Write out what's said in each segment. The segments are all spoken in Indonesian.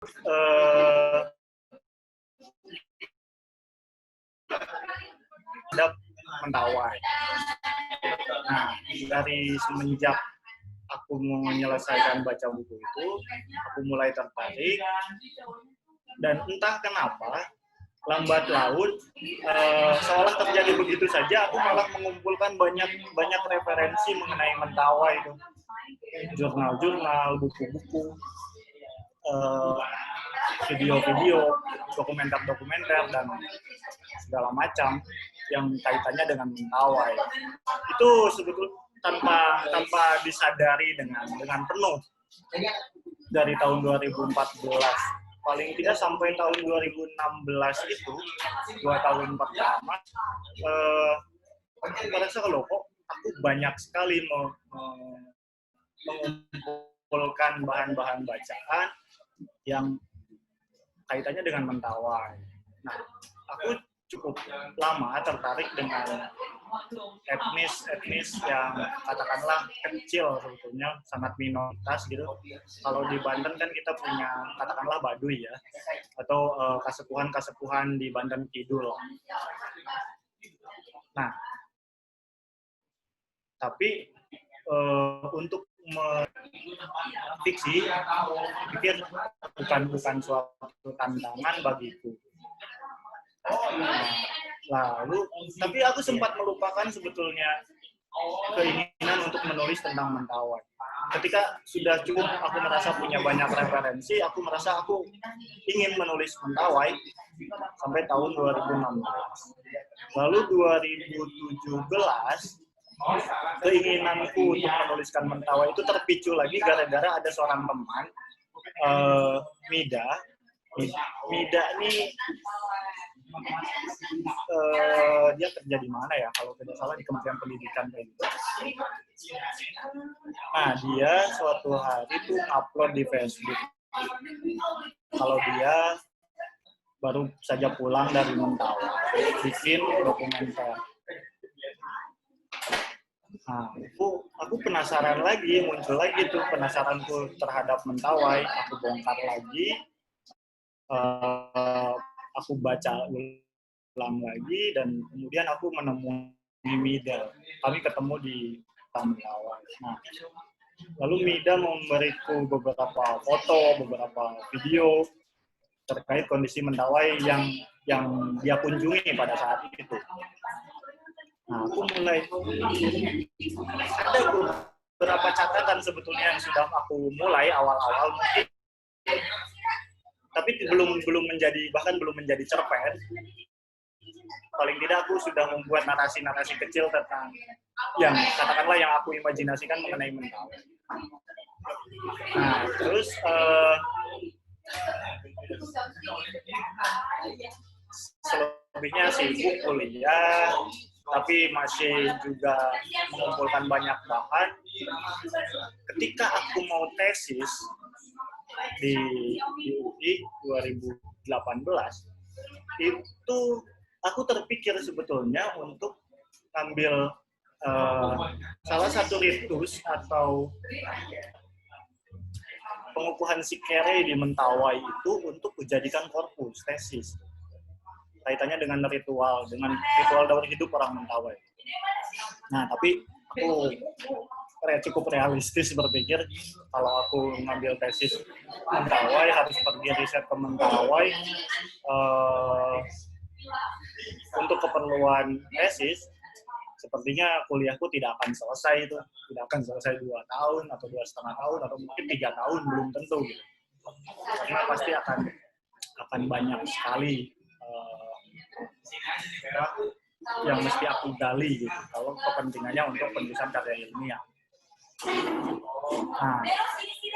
eh, ada Mentawai. Nah, dari semenjak aku menyelesaikan baca buku itu, aku mulai tertarik, dan entah kenapa lambat laun seolah terjadi begitu saja, aku malah mengumpulkan banyak referensi mengenai Mentawai itu, jurnal-jurnal, buku-buku, video-video, dokumenter-dokumenter, dan segala macam yang kaitannya dengan Mentawai. Itu sebetulnya tanpa disadari dengan penuh dari tahun 2014. Paling tidak sampai tahun 2016 itu, 2 tahun pertama, aku merasa kalau kok aku banyak sekali mengumpulkan bahan-bahan bacaan yang kaitannya dengan Mentawai. Nah, aku cukup lama tertarik dengan etnis yang katakanlah kecil, sebetulnya sangat minoritas gitu. Kalau di Banten kan kita punya katakanlah Baduy ya, atau kasepuhan-kasepuhan di Banten Kidul. Nah, tapi untuk fiksi, pikir bukan suatu tantangan bagiku. Lalu, tapi aku sempat melupakan sebetulnya keinginan untuk menulis tentang Mentawai. Ketika sudah cukup aku merasa punya banyak referensi, aku merasa aku ingin menulis Mentawai sampai tahun 2016. Lalu 2017, keinginanku untuk menuliskan Mentawai itu terpicu lagi gara-gara ada seorang teman, Mida. Mida ini dia kerja di mana ya, kalau tidak salah di Kementerian Pendidikan kayak gitu. Nah, dia suatu hari tuh upload di Facebook kalau dia baru saja pulang dari Mentawai, bikin dokumenter. Nah, aku penasaran lagi, muncul lagi tuh penasaranku terhadap Mentawai. Aku bongkar lagi, aku baca ulang lagi, dan kemudian aku menemui Mida. Kami ketemu di Mentawai. Nah, lalu Mida memberiku beberapa foto, beberapa video terkait kondisi Mentawai yang dia kunjungi pada saat itu. Nah, aku mulai ada beberapa catatan sebetulnya yang sudah aku mulai awal-awal mungkin, tapi belum menjadi cerpen. Paling tidak aku sudah membuat narasi-narasi kecil tentang yang katakanlah yang aku imajinasikan mengenai Mentawai. Nah, terus selebihnya sibuk kuliah, tapi masih juga mengumpulkan banyak bahan. Ketika aku mau tesis di UI 2018, itu aku terpikir sebetulnya untuk ambil salah satu ritus atau pengukuhan sikere di Mentawai itu untuk dijadikan korpus tesis. Kaitannya dengan ritual daur hidup orang Mentawai. Nah, tapi aku cukup realistis berpikir kalau aku ngambil tesis Mentawai, harus pergi riset ke Mentawai untuk keperluan tesis. Sepertinya kuliahku tidak akan selesai 2 tahun atau 2,5 tahun atau mungkin 3 tahun, belum tentu gitu. Karena pasti akan banyak sekali yang mesti aku gali gitu, kalau kepentingannya untuk penulisan karya ilmiah. Nah,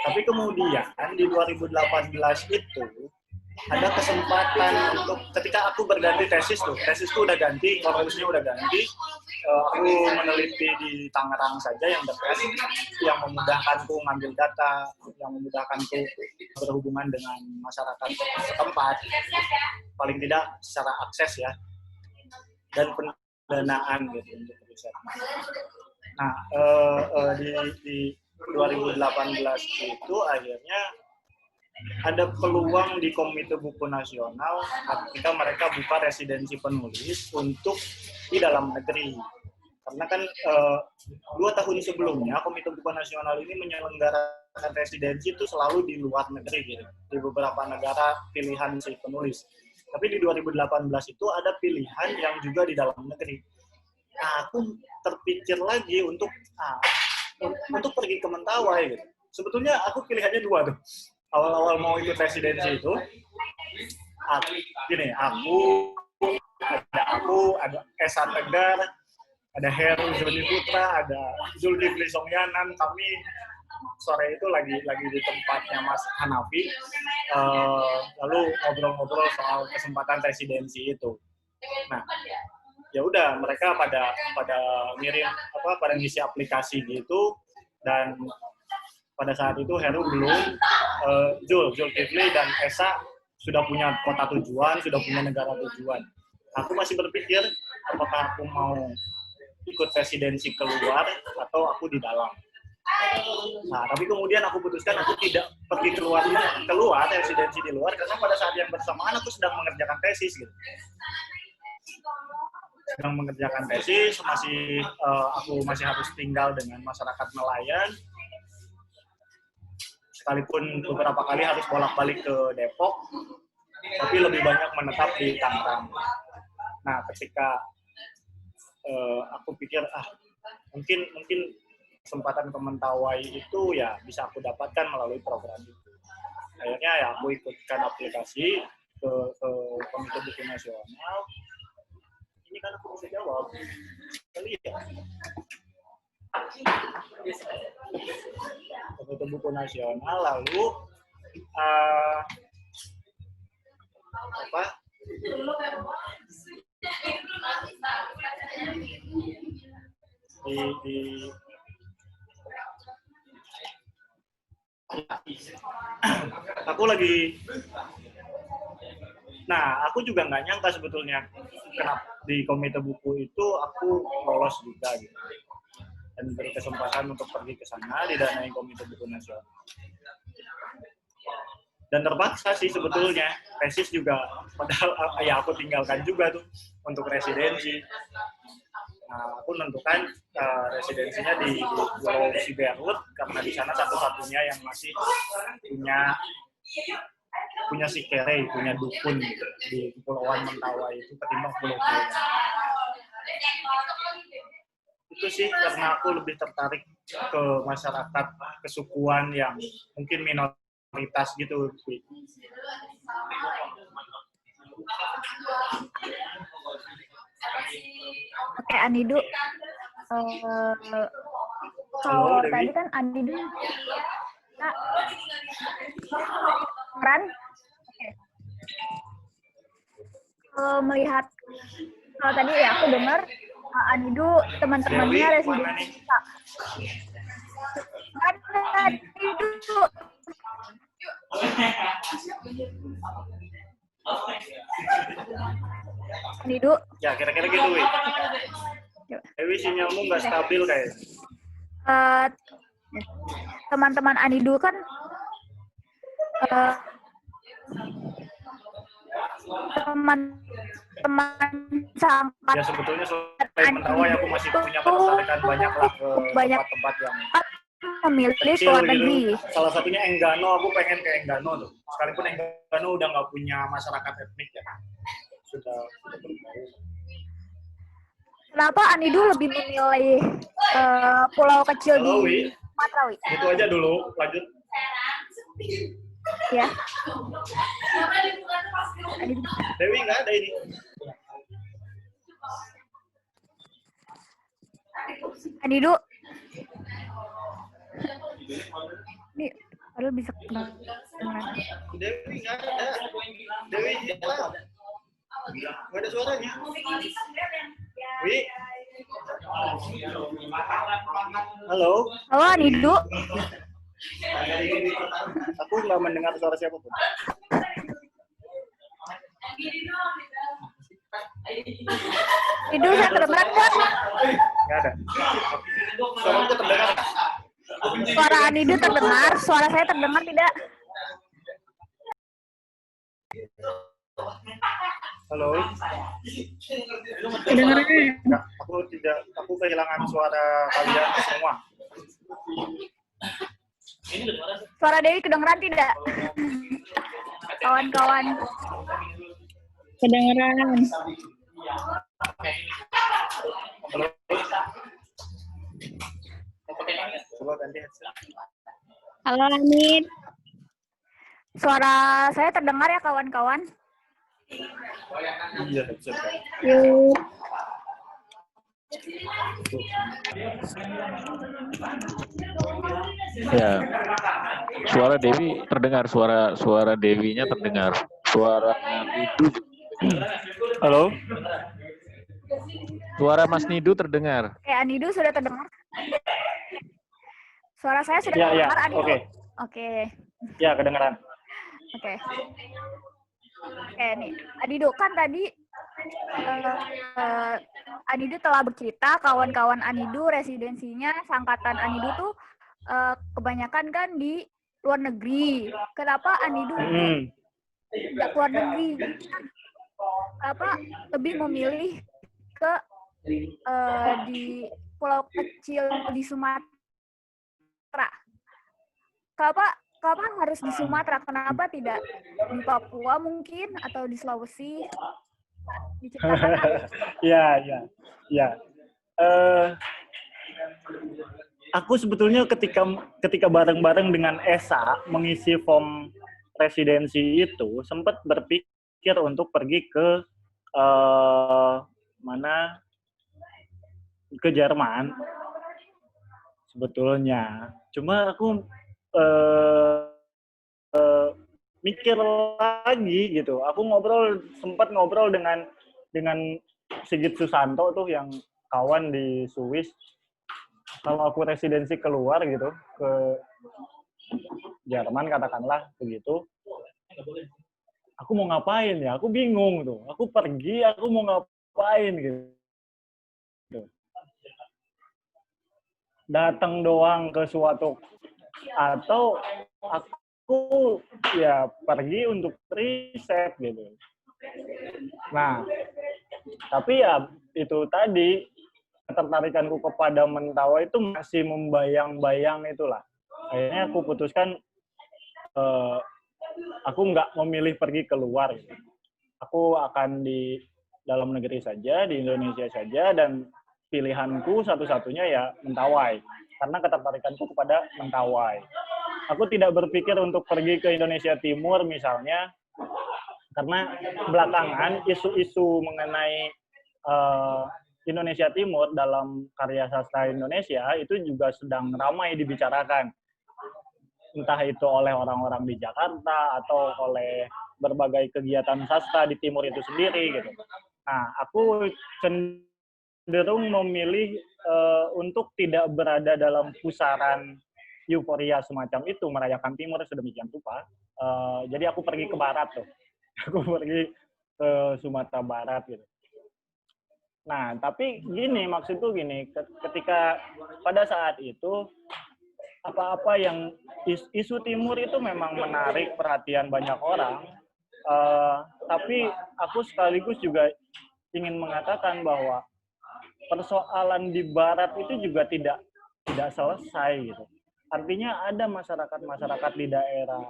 tapi kemudian di 2018 itu ada kesempatan untuk, ketika aku berganti tesisku udah ganti, korpusnya udah ganti, aku meneliti di Tangerang saja yang dekat, yang memudahkanku ngambil data, yang memudahkanku berhubungan dengan masyarakat setempat, paling tidak secara akses ya, dan pendanaan gitu untuk riset. Nah, di 2018 itu akhirnya ada peluang di Komite Buku Nasional ketika mereka buka residensi penulis untuk di dalam negeri. Karena kan 2 tahun sebelumnya Komite Buku Nasional ini menyelenggarakan residensi itu selalu di luar negeri gitu, di beberapa negara pilihan si penulis. Tapi di 2018 itu ada pilihan yang juga di dalam negeri. Nah, aku terpikir lagi untuk pergi ke Mentawai gitu. Sebetulnya aku pilihannya 2 tuh. Awal-awal mau ikut residensi itu, ada Esa Tegar, ada Heru Joni Putra, ada Zulkifli Songyanan. Kami sore itu lagi di tempatnya Mas Hanafi, lalu ngobrol-ngobrol soal kesempatan residensi itu. Nah, ya udah mereka pada ngirim pada ngisi aplikasi gitu, dan pada saat itu Heru belum, Zulkifli dan Esa sudah punya kota tujuan, sudah punya negara tujuan. Aku masih berpikir apakah aku mau ikut residensi keluar atau aku di dalam. Nah, tapi kemudian aku putuskan aku tidak pergi keluar residensi di luar, karena pada saat yang bersamaan aku sedang mengerjakan tesis gitu. Aku masih harus tinggal dengan masyarakat nelayan, sekalipun beberapa kali harus bolak-balik ke Depok, tapi lebih banyak menetap di Tangerang. Nah, ketika aku pikir mungkin kesempatan ke Mentawai itu ya bisa aku dapatkan melalui program itu. Akhirnya ya aku ikutkan aplikasi ke Komite Buku Nasional. Ini kan aku bisa jawab. Lihat. Komite Buku Nasional, lalu aku juga nggak nyangka sebetulnya kenapa di Komite Buku itu aku lolos juga gitu, dan berkesempatan untuk pergi ke sana didanai Komite Buku Nasional. Dan terpaksa sih sebetulnya, tesis juga padahal ya aku tinggalkan juga tuh untuk residensi. Nah, aku menentukan residensinya di Pulau Siberut karena di sana satu-satunya yang masih punya sikere, punya dukun gitu, di Kepulauan Mentawai itu ketimbang pulau-pulau. Itu sih karena aku lebih tertarik ke masyarakat kesukuan yang mungkin minoritas gitu. Oke, Anidu. Kalau tadi kan Anidu peran. Melihat kalau tadi ya aku dengar Anidu teman-temannya residensi. Anidu. Anidu. Ya, kira-kira gitu, Wi. Dewi, sinyalmu nggak stabil kayak. Teman-teman Anidu kan teman-teman ya sebetulnya selain Mentawai aku masih punya ketertarikan banyak lah ke tempat-tempat yang memilih kecil luar gitu. negeri. Salah satunya Enggano, aku pengen ke Enggano tuh. Sekalipun Enggano udah nggak punya masyarakat etnik ya, sudah berbaur. Kenapa Anidu lebih memilih pulau kecil di Sumatera, Wi? Itu aja dulu, lanjut. Ya. Dewi nggak ada ini. Anidu. Ini padahal bisa kenal. Dewi nggak ada. Dewi hilang. Nggak ada suaranya. Wi. Halo. Halo, Anidu. Aku nggak mendengar suara siapapun. Anidu, saya terdengar nggak? Nggak ada. Suaraku terdengar. Suara Anidu terdengar, suara saya terdengar tidak? Halo. Kedengeran. Enggak, aku kehilangan suara kalian semua. Suara Dewi kedengeran tidak? Kawan-kawan. Kedengeran. Halo. Coba ganti headset. Halo Anit. Suara saya terdengar ya kawan-kawan? Iya, headset. Yuk. Ya, suara Dewi terdengar, suara Dewinya terdengar, suara Nidu, Halo. suara Mas Nidu terdengar. Oke, Anidu sudah terdengar? Suara saya sudah Ya, terdengar, Anidu? oke. Oke. Ya, kedengaran. Oke. Oke, nih. Anidu kan tadi Anidu telah bercerita kawan-kawan Anidu residensinya seangkatan Anidu tuh kebanyakan kan di luar negeri. Kenapa Anidu tidak keluar negeri? Kenapa lebih memilih ke di pulau kecil di Sumatera? Kenapa harus di Sumatera? Kenapa tidak di Papua mungkin atau di Sulawesi? Diceritakan. Ya. Aku sebetulnya ketika bareng-bareng dengan Esa mengisi form residensi itu sempat berpikir untuk pergi ke ke Jerman sebetulnya. Cuma aku mikir lagi gitu. Aku sempat ngobrol dengan Sigit Susanto tuh yang kawan di Swiss. Kalau aku residensi keluar gitu ke Jerman katakanlah begitu, aku mau ngapain ya? Aku bingung tuh. Aku pergi, aku mau ngapain gitu. Datang doang ke suatu atau aku ya pergi untuk riset gitu. Nah, tapi ya itu tadi ketertarikanku kepada Mentawai itu masih membayang-bayang itulah. Akhirnya aku putuskan aku nggak memilih pergi keluar. Gitu. Aku akan di dalam negeri saja, di Indonesia saja, dan pilihanku satu-satunya ya Mentawai. Karena ketertarikanku kepada Mentawai. Aku tidak berpikir untuk pergi ke Indonesia Timur misalnya, karena belakangan isu-isu mengenai Indonesia Timur dalam karya sastra Indonesia itu juga sedang ramai dibicarakan. Entah itu oleh orang-orang di Jakarta atau oleh berbagai kegiatan sastra di Timur itu sendiri gitu. Nah, aku cenderung memilih untuk tidak berada dalam pusaran euforia semacam itu, merayakan Timur sedemikian rupa. Jadi aku pergi ke barat tuh. Aku pergi ke Sumatera Barat gitu. Nah, tapi maksudku gini, ketika pada saat itu apa-apa yang isu Timur itu memang menarik perhatian banyak orang, tapi aku sekaligus juga ingin mengatakan bahwa persoalan di Barat itu juga tidak selesai gitu. Artinya ada masyarakat di daerah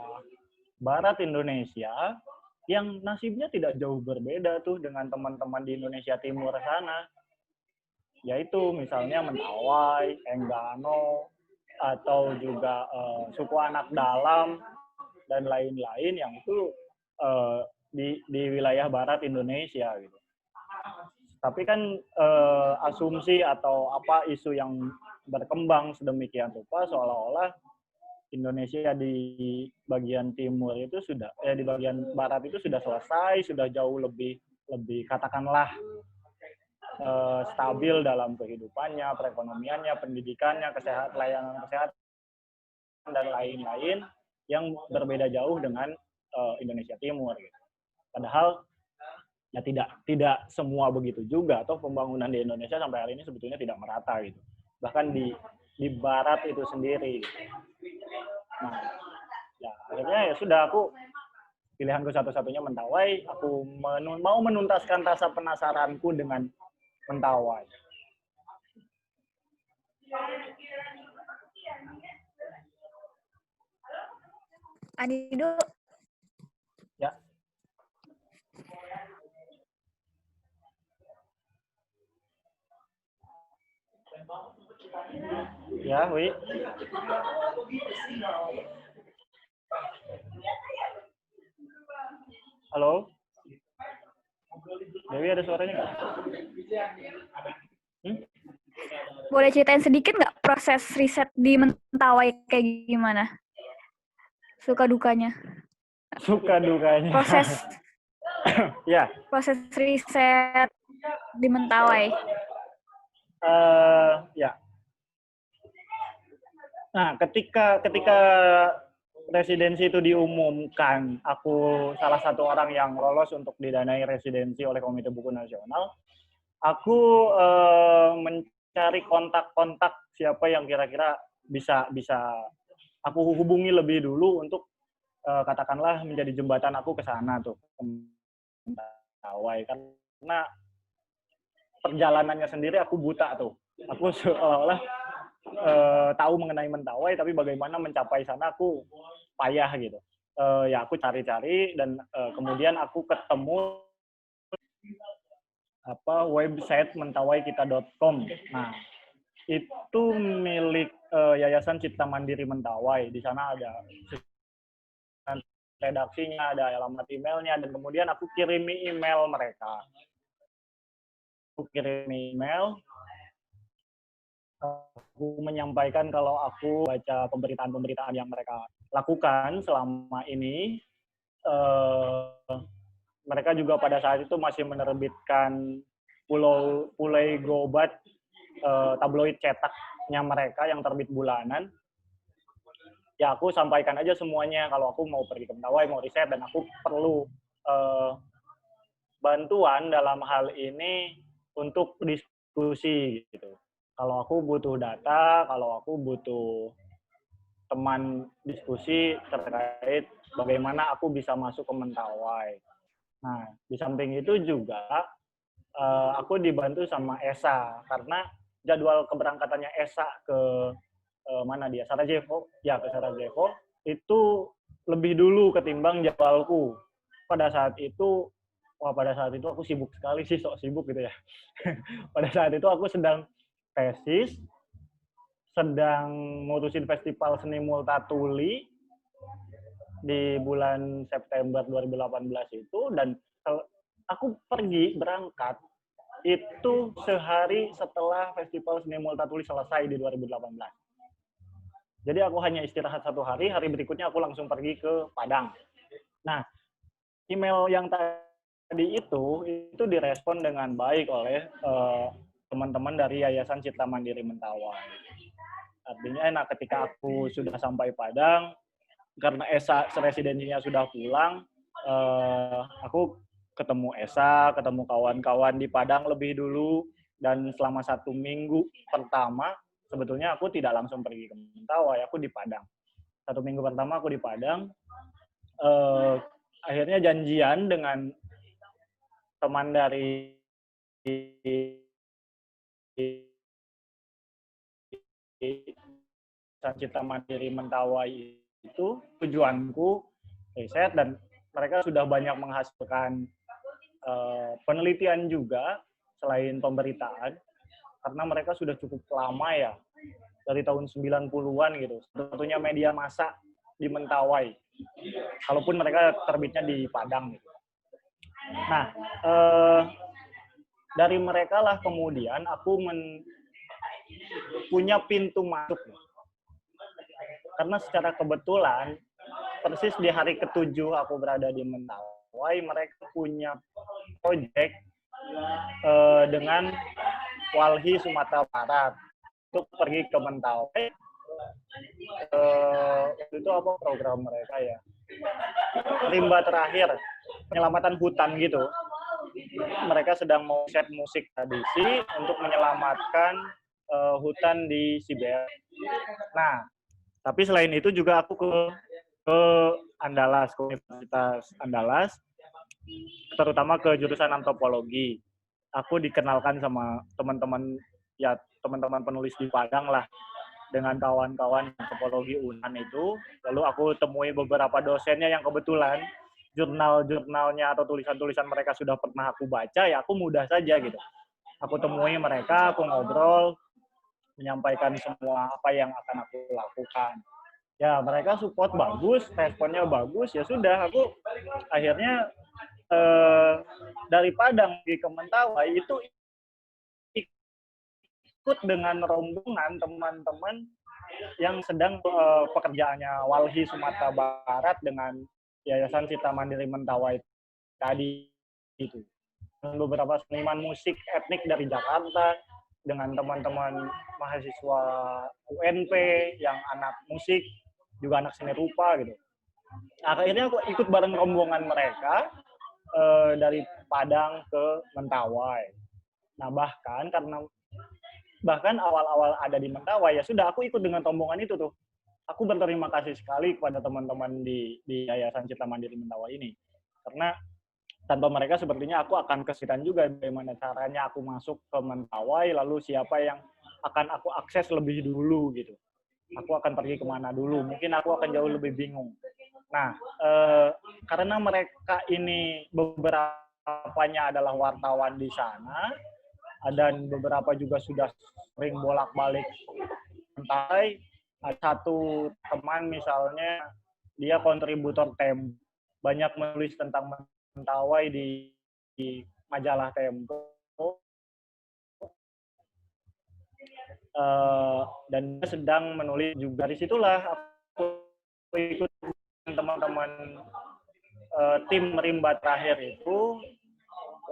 Barat Indonesia yang nasibnya tidak jauh berbeda tuh dengan teman-teman di Indonesia Timur sana. Yaitu misalnya Mentawai, Enggano, atau juga suku anak dalam, dan lain-lain yang itu di wilayah Barat Indonesia gitu. Tapi kan asumsi atau apa isu yang berkembang sedemikian rupa seolah-olah Indonesia di bagian timur itu sudah di bagian barat itu sudah selesai, sudah jauh lebih katakanlah stabil dalam kehidupannya, perekonomiannya, pendidikannya, layanan kesehatan dan lain-lain yang berbeda jauh dengan Indonesia Timur gitu. Padahal ya tidak semua begitu juga, atau pembangunan di Indonesia sampai hari ini sebetulnya tidak merata gitu. Bahkan di barat itu sendiri gitu. Nah, ya akhirnya ya sudah aku pilihanku satu-satunya Mentawai. Aku mau menuntaskan rasa penasaranku dengan Mentawai. Anido, Ya. Ya, Wi. Halo? Dewi ada suaranya nggak? boleh ceritain sedikit nggak proses riset di Mentawai kayak gimana? Suka dukanya. Suka dukanya. Proses Ya. proses riset di Mentawai. Ya. Nah, ketika residensi itu diumumkan, aku salah satu orang yang lolos untuk didanai residensi oleh Komite Buku Nasional. Aku mencari kontak-kontak siapa yang kira-kira bisa aku hubungi lebih dulu untuk katakanlah menjadi jembatan aku ke sana tuh, ke Mentawai. Karena perjalanannya sendiri aku buta tuh. Aku seolah-olah tahu mengenai Mentawai, tapi bagaimana mencapai sana aku payah gitu. Ya aku cari-cari dan kemudian aku ketemu website mentawaikita.com. Nah, itu milik Yayasan Cipta Mandiri Mentawai. Di sana ada redaksinya, ada alamat emailnya, dan kemudian aku kirimi email mereka. Aku kirimi email, aku menyampaikan kalau aku baca pemberitaan-pemberitaan yang mereka lakukan selama ini. Mereka juga pada saat itu masih menerbitkan Pulai Gobat, tabloid cetaknya mereka yang terbit bulanan. Ya aku sampaikan aja semuanya kalau aku mau pergi ke Mentawai, mau riset, dan aku perlu bantuan dalam hal ini untuk diskusi gitu. Kalau aku butuh data, kalau aku butuh teman diskusi terkait bagaimana aku bisa masuk ke Mentawai. Nah, di samping itu juga aku dibantu sama ESA, karena jadwal keberangkatannya ESA ke mana dia? Sarajevo. Ya, ke Sarajevo. Itu lebih dulu ketimbang jadwalku. Pada saat itu aku sibuk sekali sih, sok sibuk gitu ya. Pada saat itu aku sedang tesis, sedang ngurusin festival seni Multatuli di bulan September 2018 itu, dan aku berangkat itu sehari setelah festival seni Multatuli selesai di 2018. Jadi aku hanya istirahat 1 hari, hari berikutnya aku langsung pergi ke Padang. Nah, email yang tadi itu direspon dengan baik oleh teman-teman dari Yayasan Cipta Mandiri Mentawai. Artinya, ketika aku sudah sampai Padang, karena Esa residensinya sudah pulang, aku ketemu Esa, ketemu kawan-kawan di Padang lebih dulu, dan selama 1 minggu pertama, sebetulnya aku tidak langsung pergi ke Mentawai, aku di Padang. 1 minggu pertama aku di Padang, akhirnya janjian dengan teman dari Cipta Mandiri Mentawai itu tujuanku riset, dan mereka sudah banyak menghasilkan penelitian juga selain pemberitaan, karena mereka sudah cukup lama ya, dari tahun 90-an gitu, satu-satunya media massa di Mentawai, kalaupun mereka terbitnya di Padang gitu. Nah, dari mereka lah kemudian aku punya pintu masuk. Karena secara kebetulan, persis di hari ke-7 aku berada di Mentawai, mereka punya proyek dengan Walhi Sumatera Barat untuk pergi ke Mentawai. Itu apa program mereka ya? Rimba Terakhir, penyelamatan hutan gitu. Mereka sedang mau set musik tradisi untuk menyelamatkan hutan di Siberut. Nah, tapi selain itu juga aku ke ke Andalas, ke Universitas Andalas, terutama ke jurusan antropologi. Aku dikenalkan sama teman-teman penulis di Padang lah, dengan kawan-kawan antropologi UNAN itu. Lalu aku temui beberapa dosennya yang kebetulan jurnal-jurnalnya atau tulisan-tulisan mereka sudah pernah aku baca, ya aku mudah saja gitu. Aku temui mereka, aku ngobrol, menyampaikan semua apa yang akan aku lakukan. Ya, mereka support bagus, responnya bagus, ya sudah, aku akhirnya dari Padang di ke Mentawai itu ikut dengan rombongan teman-teman yang sedang pekerjaannya Walhi Sumatera Barat dengan Yayasan Cipta Mandiri Mentawai tadi itu. Dan beberapa seniman musik etnik dari Jakarta dengan teman-teman mahasiswa UNP yang anak musik, juga anak seni rupa gitu. Akhirnya aku ikut bareng rombongan mereka dari Padang ke Mentawai. Nah, bahkan awal-awal ada di Mentawai, ya sudah aku ikut dengan rombongan itu tuh. Aku berterima kasih sekali kepada teman-teman di Yayasan Cipta Mandiri Mentawai ini. Karena tanpa mereka sepertinya aku akan kesulitan juga bagaimana caranya aku masuk ke Mentawai, lalu siapa yang akan aku akses lebih dulu gitu. Aku akan pergi kemana dulu, mungkin aku akan jauh lebih bingung. Nah, karena mereka ini beberapanya adalah wartawan di sana, dan beberapa juga sudah sering bolak-balik Mentawai. Satu teman misalnya, dia kontributor Tempo, banyak menulis tentang Mentawai di majalah Tempo, dan dia sedang menulis juga. Dari situlah aku ikut teman-teman tim Rimba terakhir itu,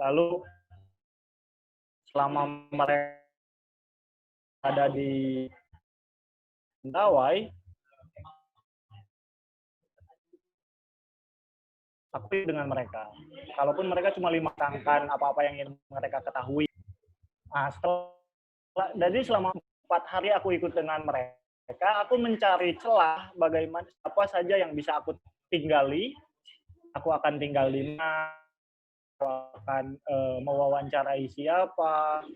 lalu selama mereka ada di Mentawai, aku dengan mereka. Kalaupun mereka cuma mematangkan apa-apa yang ingin mereka ketahui. Nah, jadi selama 4 hari aku ikut dengan mereka, aku mencari celah bagaimana apa saja yang bisa aku tinggali. Aku akan tinggal di mana, aku akan mewawancarai siapa,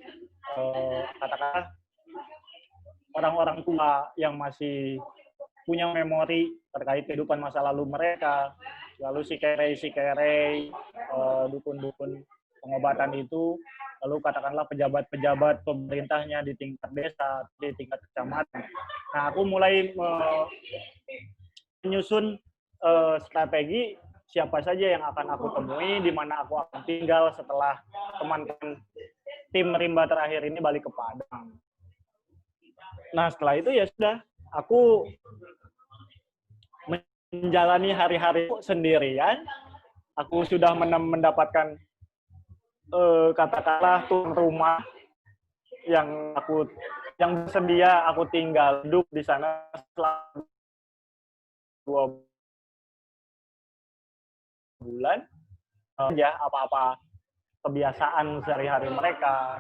katakanlah orang-orang tua yang masih punya memori terkait kehidupan masa lalu mereka, lalu si kere, dukun-dukun pengobatan itu, lalu katakanlah pejabat-pejabat pemerintahnya di tingkat desa, di tingkat kecamatan. Nah, aku mulai menyusun strategi siapa saja yang akan aku temui, di mana aku akan tinggal setelah teman-teman tim Rimba terakhir ini balik ke Padang. Nah, setelah itu ya sudah, aku menjalani hari-hari sendirian. Aku sudah mendapatkan katakanlah tuan rumah yang bersedia aku tinggal hidup di sana selama 2 bulan. Ya, apa-apa kebiasaan sehari-hari mereka,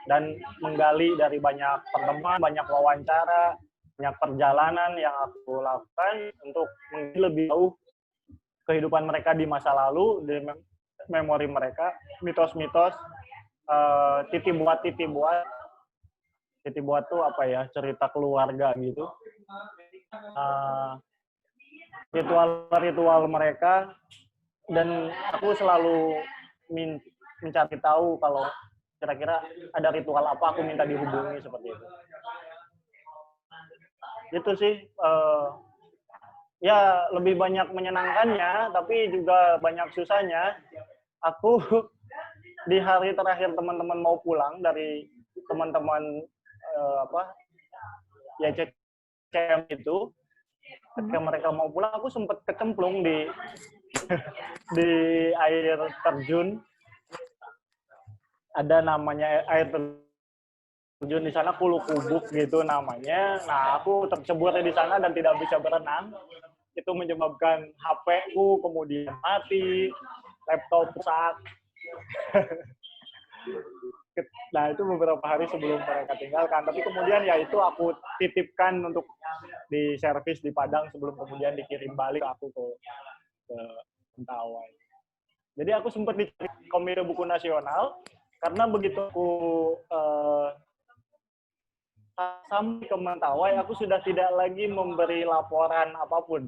dan menggali dari banyak pertemuan, banyak wawancara, banyak perjalanan yang aku lakukan untuk menggali lebih jauh kehidupan mereka di masa lalu, di memori mereka, mitos-mitos, titi buat tuh apa ya, cerita keluarga gitu, ritual-ritual mereka, dan aku selalu mencari tahu kalau kira-kira ada ritual apa, aku minta dihubungi seperti itu. Itu sih, ya lebih banyak menyenangkannya, tapi juga banyak susahnya. Aku di hari terakhir teman-teman mau pulang dari teman-teman YCCM itu, ketika mereka mau pulang, aku sempat kecemplung di air terjun. Ada namanya air terjun di sana, Kulukubuk gitu namanya. Nah, aku tercebur di sana dan tidak bisa berenang. Itu menyebabkan HP-ku kemudian mati, laptop rusak. Nah, itu beberapa hari sebelum mereka tinggalkan. Tapi kemudian ya itu aku titipkan untuk di servis di Padang sebelum kemudian dikirim balik aku ke Mentawai. Jadi aku sempat di Komite Buku Nasional karena begitu aku sampai ke Mentawai, aku sudah tidak lagi memberi laporan apapun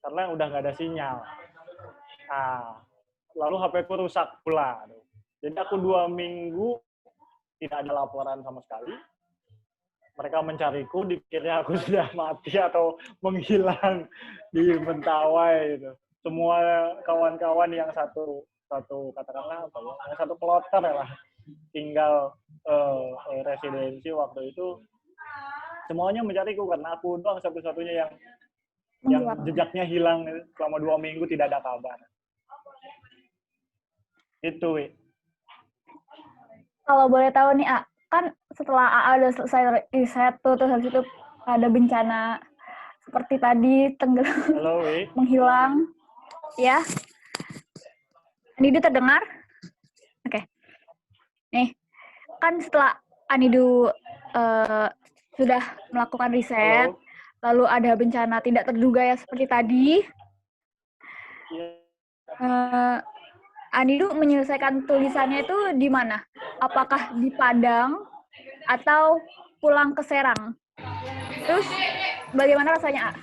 karena udah nggak ada sinyal. Nah, lalu HP ku rusak pula. Jadi aku 2 minggu tidak ada laporan sama sekali. Mereka mencariku, dikira aku sudah mati atau menghilang di Mentawai. Gitu. Semua kawan-kawan yang satu katakanlah apa ya, yang satu kloter lah, tinggal residensi waktu itu, semuanya mencariku karena aku doang satu-satunya yang jejaknya hilang selama 2 minggu tidak ada kabar. Itu, Wi. Kalau boleh tahu nih, kan setelah AA udah selesai riset tuh, terus habis itu ada bencana seperti tadi tenggelam, Halo, Wi. menghilang, ya. Anidu terdengar? Oke. Nih, kan setelah Anidu sudah melakukan riset, Halo. lalu ada bencana tidak terduga ya seperti tadi. Anidu menyelesaikan tulisannya itu di mana? Apakah di Padang atau pulang ke Serang? Terus bagaimana rasanya, A?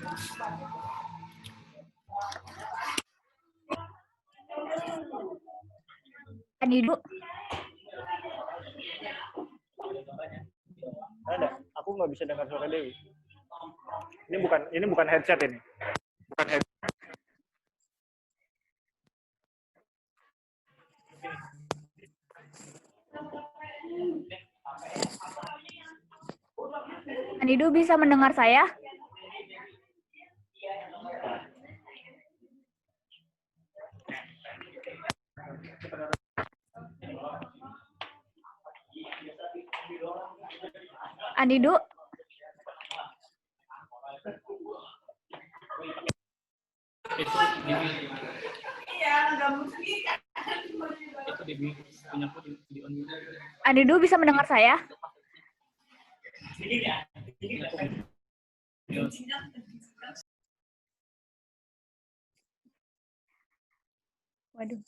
Anidu? Ada. Aku nggak bisa dengar suara Dewi. Ini bukan headset ini. Bukan headset. Anidu bisa mendengar saya? Anidu? Anidu bisa mendengar saya? Waduh.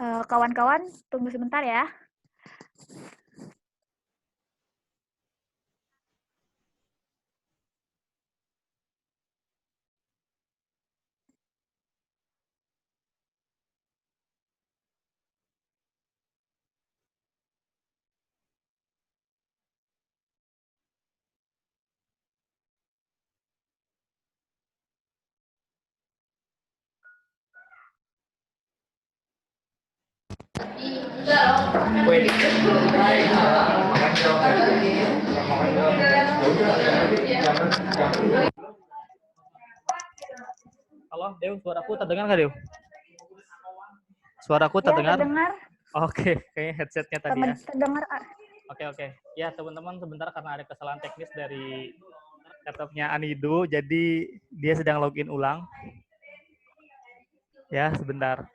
Kawan-kawan, tunggu sebentar ya. Halo, Dew, suaraku terdengar nggak, Dew? Suaraku terdengar? Ya, terdengar. Oke, kayaknya headsetnya tadi ya. Terdengar. Oke. Ya, teman-teman, sebentar karena ada kesalahan teknis dari laptopnya Anidu, jadi dia sedang login ulang. Ya, sebentar.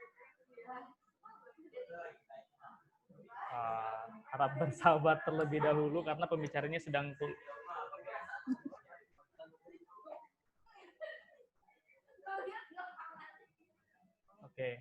harap bersabar terlebih dahulu karena pembicaranya sedang Oke.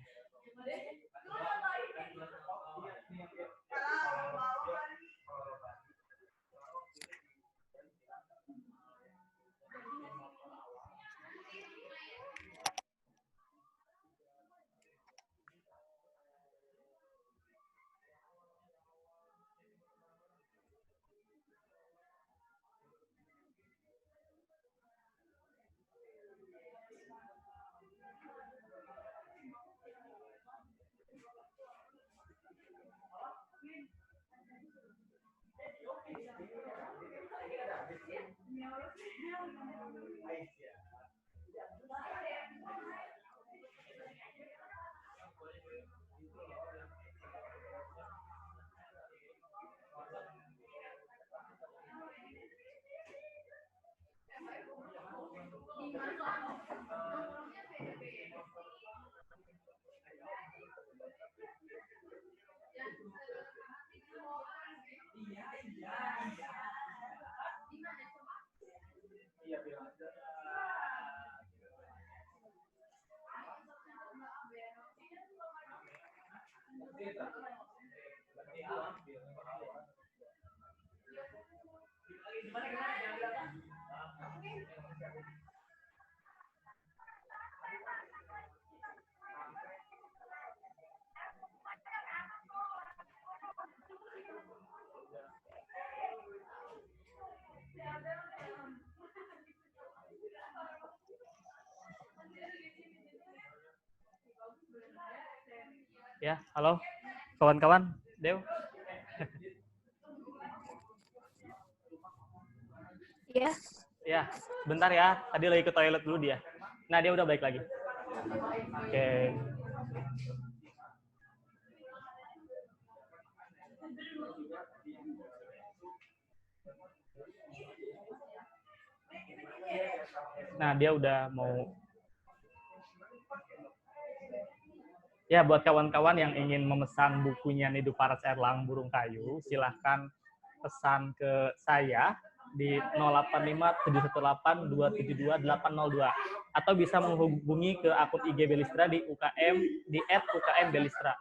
Ya, halo kawan-kawan, Dew. Iya. Ya, bentar ya. Tadi lagi ke toilet dulu dia. Nah, dia udah balik lagi. Oke. Nah, dia udah mau. Ya, buat kawan-kawan yang ingin memesan bukunya Nidu Paras Erlang Burung Kayu, silahkan pesan ke saya di 085718272802 atau bisa menghubungi ke akun IG Belistra di UKM di @UKM_Belistra.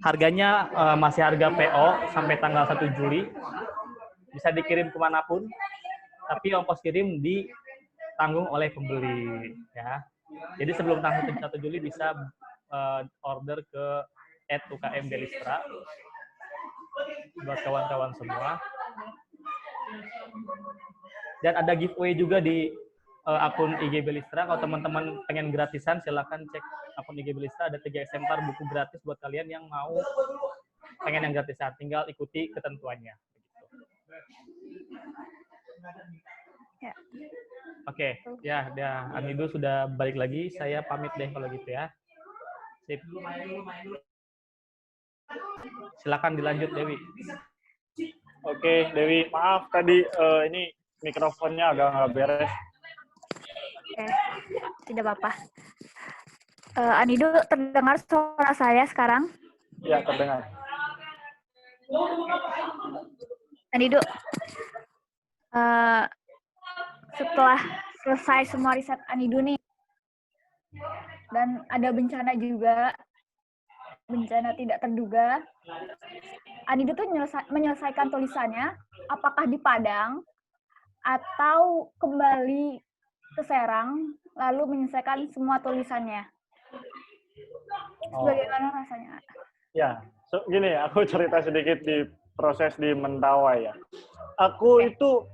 Harganya masih harga PO sampai tanggal 1 Juli. Bisa dikirim kemanapun, tapi ongkos kirim ditanggung oleh pembeli. Ya. Jadi sebelum tanggal 1 Juli bisa order ke @UKM_Belistra buat kawan-kawan semua. Dan ada giveaway juga di akun IG Belistra. Kalau teman-teman pengen gratisan, silahkan cek akun IG Belistra. Ada 3 eksemplar buku gratis buat kalian yang mau pengen yang gratisan. Tinggal ikuti ketentuannya. Ya. Oke, ya, Anidu sudah balik lagi. Saya pamit deh kalau gitu ya. Sip. Silakan dilanjut, Dewi. Oke, Dewi, maaf tadi ini mikrofonnya agak nggak beres. Oke, tidak apa-apa. Anidu, terdengar suara saya sekarang? Ya, terdengar. Anidu, setelah selesai semua riset Anidu nih, dan ada bencana juga, bencana tidak terduga, Anidu tuh menyelesaikan tulisannya, apakah di Padang, atau kembali ke Serang, lalu menyelesaikan semua tulisannya. Bagaimana rasanya? Ya, gini, aku cerita sedikit di proses di Mentawai ya. Aku itu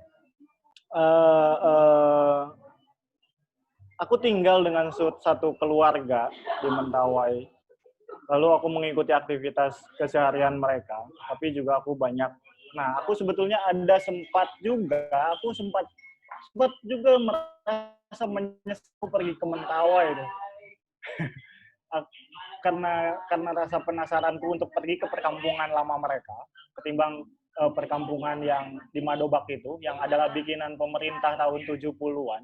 aku tinggal dengan satu keluarga di Mentawai. Lalu aku mengikuti aktivitas keseharian mereka, tapi juga aku banyak. Nah, aku sebetulnya sempat juga merasa menyesal pergi ke Mentawai itu. karena rasa penasaranku untuk pergi ke perkampungan lama mereka ketimbang perkampungan yang di Madobak itu yang adalah bikinan pemerintah tahun 70-an.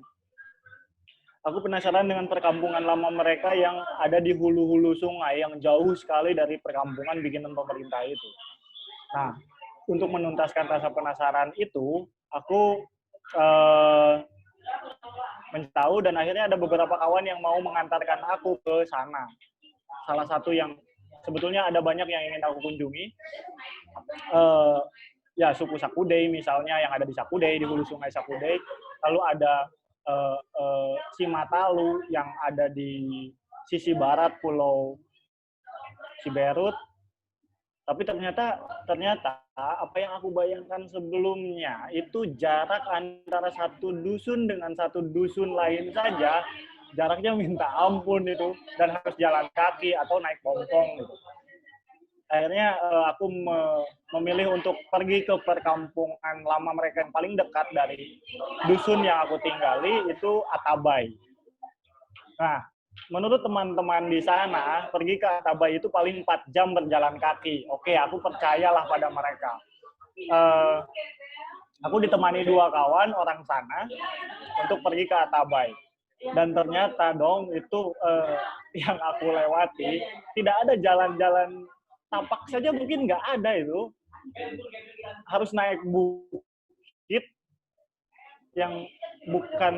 Aku penasaran dengan perkampungan lama mereka yang ada di hulu-hulu sungai yang jauh sekali dari perkampungan bikinan pemerintah itu. Nah, untuk menuntaskan rasa penasaran itu, aku tahu dan akhirnya ada beberapa kawan yang mau mengantarkan aku ke sana. Salah satu yang sebetulnya ada banyak yang ingin aku kunjungi, ya suku Sakudei misalnya yang ada di Sakudei, di hulu sungai Sakudei. Lalu ada Simatalu yang ada di sisi barat Pulau Siberut. Tapi ternyata apa yang aku bayangkan sebelumnya itu jarak antara satu dusun dengan satu dusun lain saja jaraknya minta ampun itu, dan harus jalan kaki atau naik pompong gitu. Akhirnya aku memilih untuk pergi ke perkampungan lama mereka yang paling dekat dari dusun yang aku tinggali, itu Atabai. Nah, menurut teman-teman di sana, pergi ke Atabai itu paling 4 jam berjalan kaki. Oke, aku percayalah pada mereka. Aku ditemani 2 kawan orang sana untuk pergi ke Atabai. Dan ternyata dong, itu yang aku lewati, tidak ada jalan-jalan tapak saja mungkin nggak ada itu. Harus naik bukit yang bukan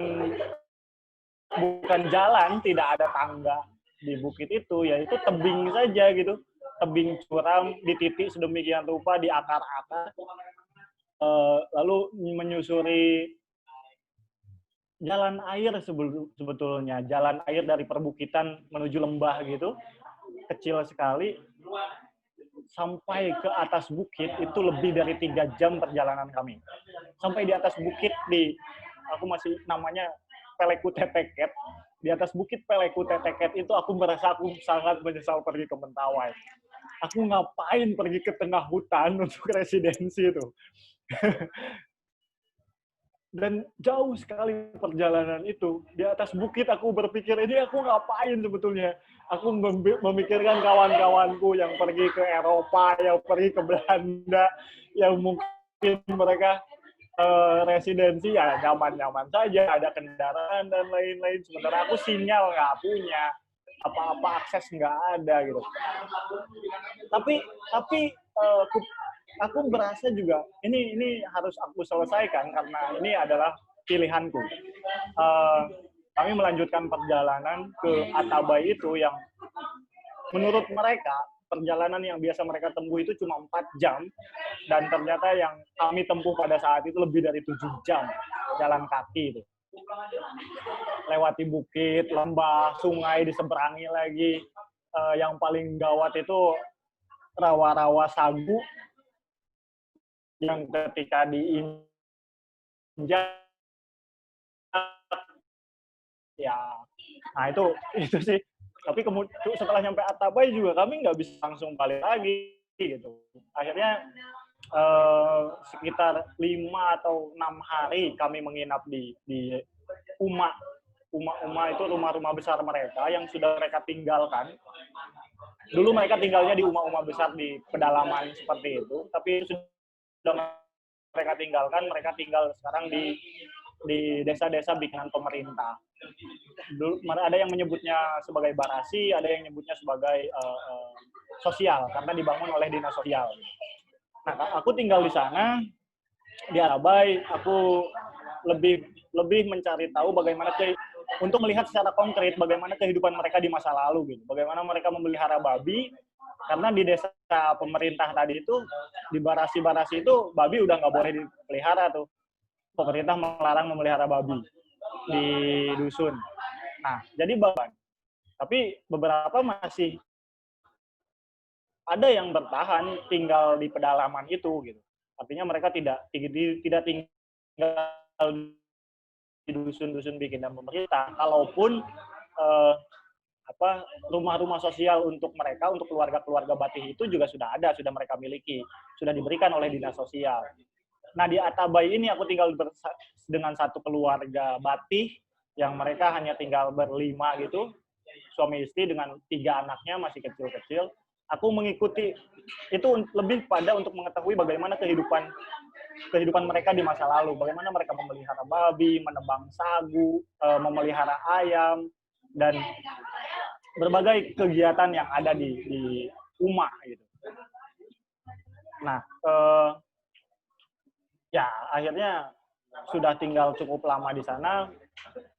jalan, tidak ada tangga di bukit itu, yaitu tebing saja gitu, tebing curam di titik sedemikian rupa di akar-akar, lalu menyusuri jalan air sebetulnya, jalan air dari perbukitan menuju lembah gitu, kecil sekali, sampai ke atas bukit itu lebih dari 3 jam perjalanan kami. Sampai di atas bukit aku masih namanya Pelekuteteket, di atas bukit Pelekuteteket itu aku merasa aku sangat menyesal pergi ke Mentawai. Aku ngapain pergi ke tengah hutan untuk residensi itu. Dan jauh sekali perjalanan itu. Di atas bukit aku berpikir, ini aku ngapain sebetulnya? Aku memikirkan kawan-kawanku yang pergi ke Eropa, yang pergi ke Belanda, yang mungkin mereka residensi ya nyaman-nyaman saja, ada kendaraan dan lain-lain. Sementara aku sinyal nggak punya, apa-apa akses nggak ada gitu. Tapi aku berasa juga ini harus aku selesaikan karena ini adalah pilihanku. Kami melanjutkan perjalanan ke Atabai itu yang menurut mereka perjalanan yang biasa mereka tempuh itu cuma 4 jam, dan ternyata yang kami tempuh pada saat itu lebih dari 7 jam jalan kaki itu. Lewati bukit, lembah, sungai diseberangi lagi. Yang paling gawat itu rawa-rawa sagu yang ketika diinjak ya, nah itu sih. Tapi kemudian setelah nyampe Atabai juga kami nggak bisa langsung balik lagi gitu. Akhirnya sekitar 5 atau 6 hari kami menginap di Uma itu rumah-rumah besar mereka yang sudah mereka tinggalkan. Dulu mereka tinggalnya di rumah-rumah besar di pedalaman seperti itu, tapi sudah mereka tinggalkan, mereka tinggal sekarang di desa-desa bikinan pemerintah. Dulu ada yang menyebutnya sebagai barasi, ada yang menyebutnya sebagai sosial karena dibangun oleh dinas sosial. Nah, aku tinggal di sana di Atabai, aku lebih mencari tahu bagaimana untuk melihat secara konkret bagaimana kehidupan mereka di masa lalu gitu. Bagaimana mereka memelihara babi, karena di desa pemerintah tadi itu, di barasi-barasi itu babi udah nggak boleh dipelihara tuh. Pemerintah melarang memelihara babi di dusun. Nah, jadi beban. Tapi beberapa masih ada yang bertahan tinggal di pedalaman itu gitu. Artinya mereka tidak tinggal di dusun-dusun bikinan pemerintah. Kalaupun rumah-rumah sosial untuk mereka, untuk keluarga-keluarga Batih itu juga sudah ada, sudah mereka miliki, sudah diberikan oleh dinas sosial. Nah, di Atabai ini aku tinggal dengan satu keluarga Batih yang mereka hanya tinggal berlima gitu, suami istri dengan 3 anaknya masih kecil-kecil. Aku mengikuti itu lebih pada untuk mengetahui bagaimana kehidupan mereka di masa lalu, bagaimana mereka memelihara babi, menebang sagu, memelihara ayam, dan berbagai kegiatan yang ada di Uma gitu. Nah, ya akhirnya sudah tinggal cukup lama di sana,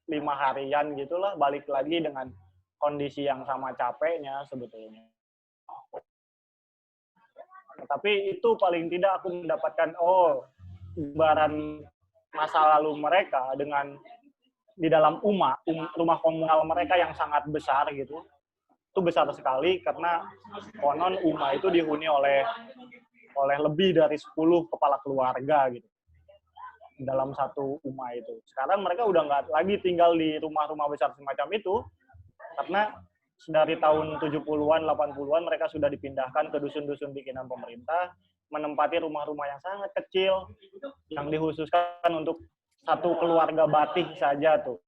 5 harian gitulah, balik lagi dengan kondisi yang sama capeknya sebetulnya. Tapi itu paling tidak aku mendapatkan gambaran masa lalu mereka dengan di dalam rumah komunal mereka yang sangat besar gitu. Itu besar sekali karena konon UMA itu dihuni oleh lebih dari 10 kepala keluarga gitu dalam satu UMA itu. Sekarang mereka udah nggak lagi tinggal di rumah-rumah besar semacam itu karena dari tahun 70-an, 80-an mereka sudah dipindahkan ke dusun-dusun bikinan pemerintah, menempati rumah-rumah yang sangat kecil yang dikhususkan untuk satu keluarga batih saja tuh.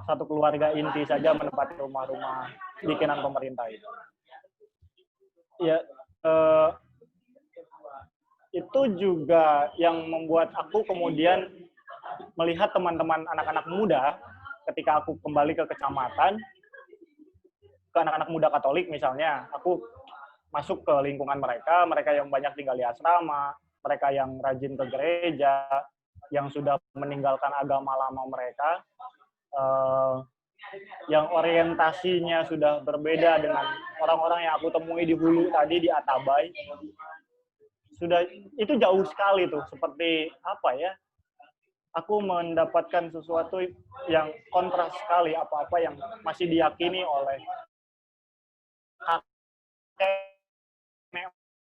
Satu keluarga inti saja menempati rumah-rumah bikinan pemerintah itu. Ya, itu juga yang membuat aku kemudian melihat teman-teman anak-anak muda ketika aku kembali ke kecamatan, ke anak-anak muda Katolik misalnya, aku masuk ke lingkungan mereka yang banyak tinggal di asrama, mereka yang rajin ke gereja, yang sudah meninggalkan agama lama mereka, yang orientasinya sudah berbeda dengan orang-orang yang aku temui di Hulu tadi, di Atabay. Sudah itu jauh sekali tuh, seperti apa ya, aku mendapatkan sesuatu yang kontras sekali, apa-apa yang masih diyakini oleh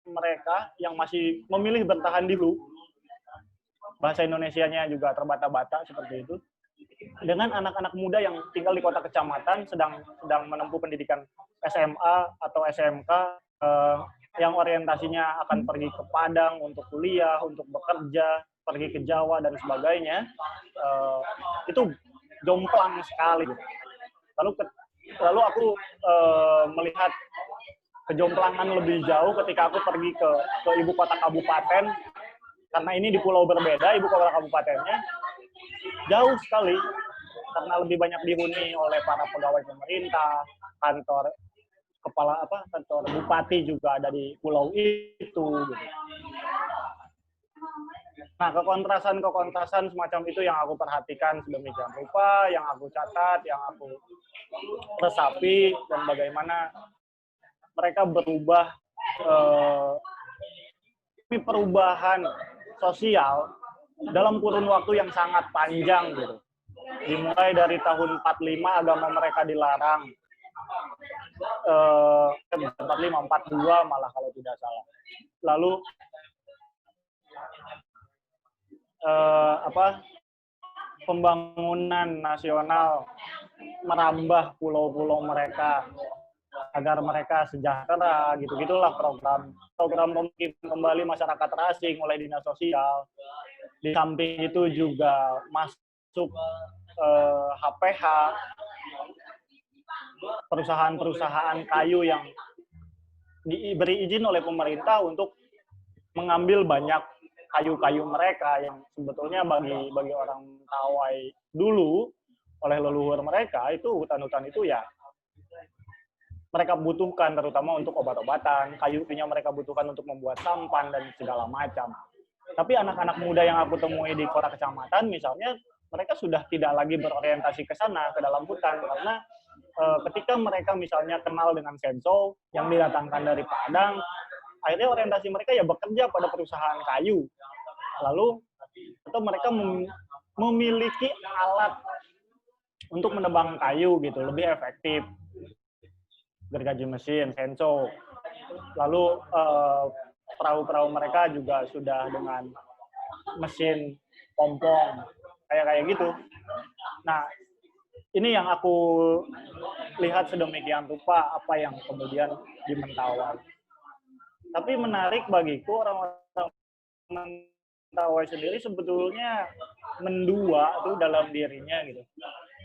mereka yang masih memilih bertahan di Hulu, bahasa Indonesianya juga terbata-bata seperti itu, dengan anak-anak muda yang tinggal di kota kecamatan sedang menempuh pendidikan SMA atau SMK, yang orientasinya akan pergi ke Padang untuk kuliah, untuk bekerja, pergi ke Jawa dan sebagainya, itu jomplang sekali. Lalu aku melihat kejomplangan lebih jauh ketika aku pergi ke ibu kota kabupaten, karena ini di pulau berbeda, ibu kota kabupatennya jauh sekali karena lebih banyak dihuni oleh para pegawai pemerintah, kantor bupati juga ada di pulau itu gitu. Nah, kekontrasan semacam itu yang aku perhatikan sedemikian rupa, yang aku catat, yang aku resapi, dan bagaimana mereka berubah, perubahan sosial dalam kurun waktu yang sangat panjang gitu. Dimulai dari tahun 45 agama mereka dilarang, 45, 42 malah kalau tidak salah. Lalu pembangunan nasional merambah pulau-pulau mereka agar mereka sejahtera, gitu-gitulah program pemukiman kembali masyarakat terasing oleh dinas sosial. Di samping itu juga masuk HPH, perusahaan-perusahaan kayu yang diberi izin oleh pemerintah untuk mengambil banyak kayu-kayu mereka yang sebetulnya bagi orang Tawai dulu, oleh leluhur mereka, itu hutan-hutan itu ya mereka butuhkan terutama untuk obat-obatan, kayunya mereka butuhkan untuk membuat sampan dan segala macam. Tapi anak-anak muda yang aku temui di kota kecamatan misalnya, mereka sudah tidak lagi berorientasi ke sana, ke dalam hutan, karena ketika mereka misalnya kenal dengan Senso yang didatangkan dari Padang, akhirnya orientasi mereka ya bekerja pada perusahaan kayu. Lalu atau mereka memiliki alat untuk menebang kayu gitu, lebih efektif. Gergaji mesin, Senso. Lalu perahu-perahu mereka juga sudah dengan mesin pompong, kayak gitu. Nah, ini yang aku lihat sedemikian rupa apa yang kemudian di Mentawai. Tapi menarik bagiku, orang-orang Mentawai sendiri sebetulnya mendua tuh dalam dirinya gitu.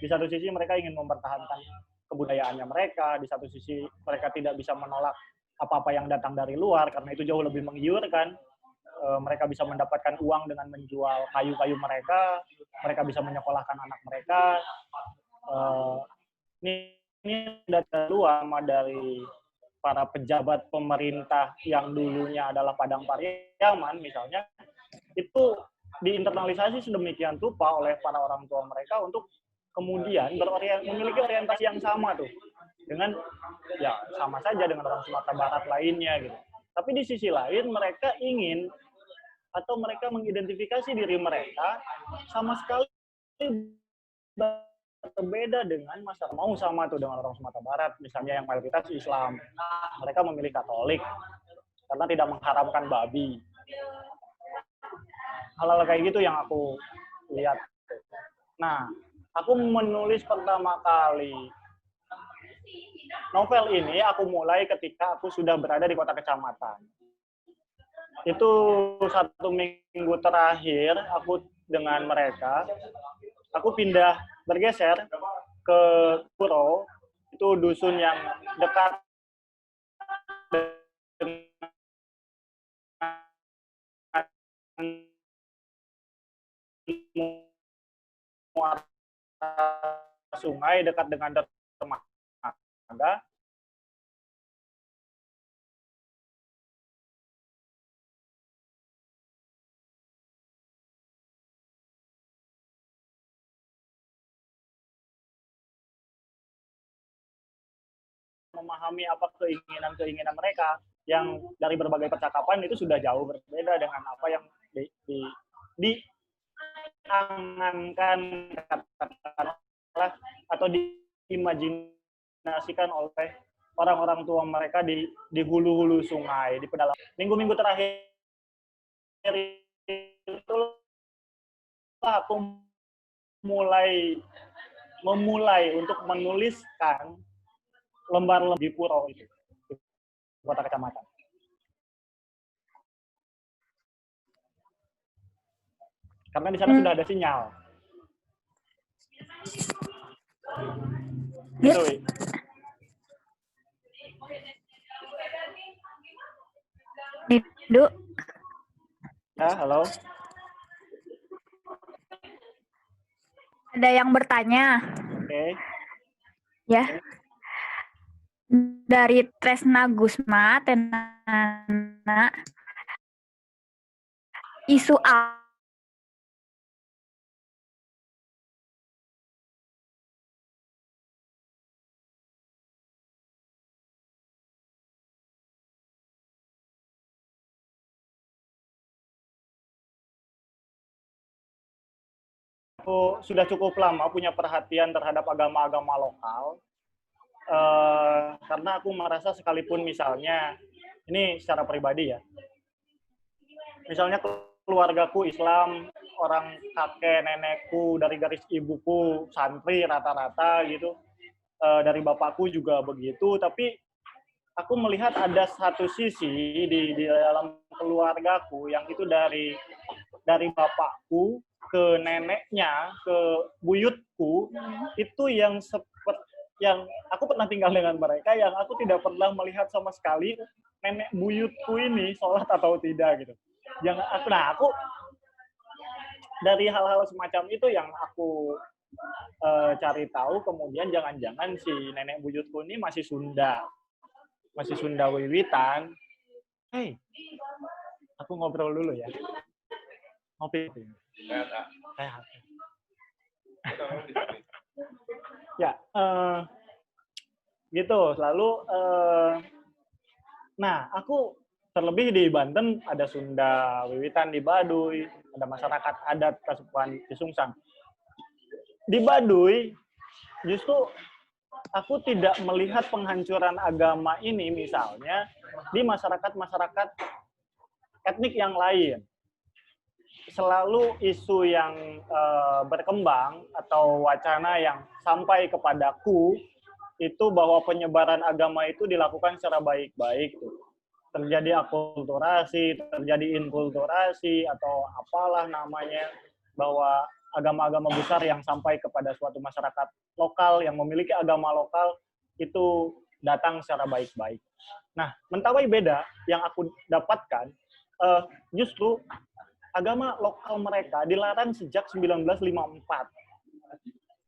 Di satu sisi mereka ingin mempertahankan kebudayaannya mereka, di satu sisi mereka tidak bisa menolak apa-apa yang datang dari luar karena itu jauh lebih menggiurkan. Mereka bisa mendapatkan uang dengan menjual kayu-kayu mereka bisa menyekolahkan anak mereka. Ini data luar dari para pejabat pemerintah yang dulunya adalah Padang Pariaman misalnya, itu diinternalisasi sedemikian rupa oleh para orang tua mereka untuk kemudian memiliki orientasi yang sama tuh dengan ya sama saja dengan orang Sumatera Barat lainnya gitu. Tapi di sisi lain mereka ingin atau mereka mengidentifikasi diri mereka sama sekali berbeda dengan masyarakat. Mau sama tuh dengan orang Sumatera Barat misalnya yang mayoritas Islam, mereka memilih Katolik karena tidak mengharamkan babi. Hal-hal kayak gitu yang aku lihat. Nah, aku menulis pertama kali novel ini aku mulai ketika aku sudah berada di kota kecamatan. Itu 1 minggu terakhir aku dengan mereka, aku bergeser ke Puro, itu dusun yang dekat dengan muara sungai, dekat dengan dermaga. Memahami apa keinginan mereka yang dari berbagai percakapan itu sudah jauh berbeda dengan apa yang diangankan katakanlah atau diimajinasikan oleh orang-orang tua mereka di hulu-hulu sungai, di pedalaman. Minggu-minggu terakhir itu aku memulai untuk menuliskan lembar-lembar di Puro itu, di kota kecamatan. Karena di sana sudah ada sinyal. Gitu, Wi. Nidu, Ya, halo. ada yang bertanya. Oke. Ya. Dari Tresna Gusma, Tenana, isu Aku sudah cukup lama punya perhatian terhadap agama-agama lokal. Karena aku merasa sekalipun misalnya, ini secara pribadi ya, misalnya keluargaku Islam, orang kakek nenekku dari garis ibuku santri rata-rata gitu, dari bapakku juga begitu, tapi aku melihat ada satu sisi di dalam keluargaku yang itu dari bapakku ke neneknya, ke buyutku, itu yang yang aku pernah tinggal dengan mereka, yang aku tidak pernah melihat sama sekali nenek buyutku ini sholat atau tidak gitu. Yang aku dari hal-hal semacam itu yang aku cari tahu, kemudian jangan-jangan si nenek buyutku ini masih Sunda wiwitan. Hei, aku ngobrol dulu ya. Ngopi. Ya, gitu. Lalu, nah, aku terlebih di Banten ada Sunda wiwitan di Baduy, ada masyarakat adat Kasukuan Cisungsang. Di Baduy, justru aku tidak melihat penghancuran agama ini misalnya di masyarakat-masyarakat etnik yang lain. Selalu isu yang berkembang atau wacana yang sampai kepadaku itu bahwa penyebaran agama itu dilakukan secara baik-baik. Terjadi akulturasi, terjadi inkulturasi, atau apalah namanya, bahwa agama-agama besar yang sampai kepada suatu masyarakat lokal yang memiliki agama lokal itu datang secara baik-baik. Nah, mentawai beda yang aku dapatkan, justru agama lokal mereka dilarang sejak 1954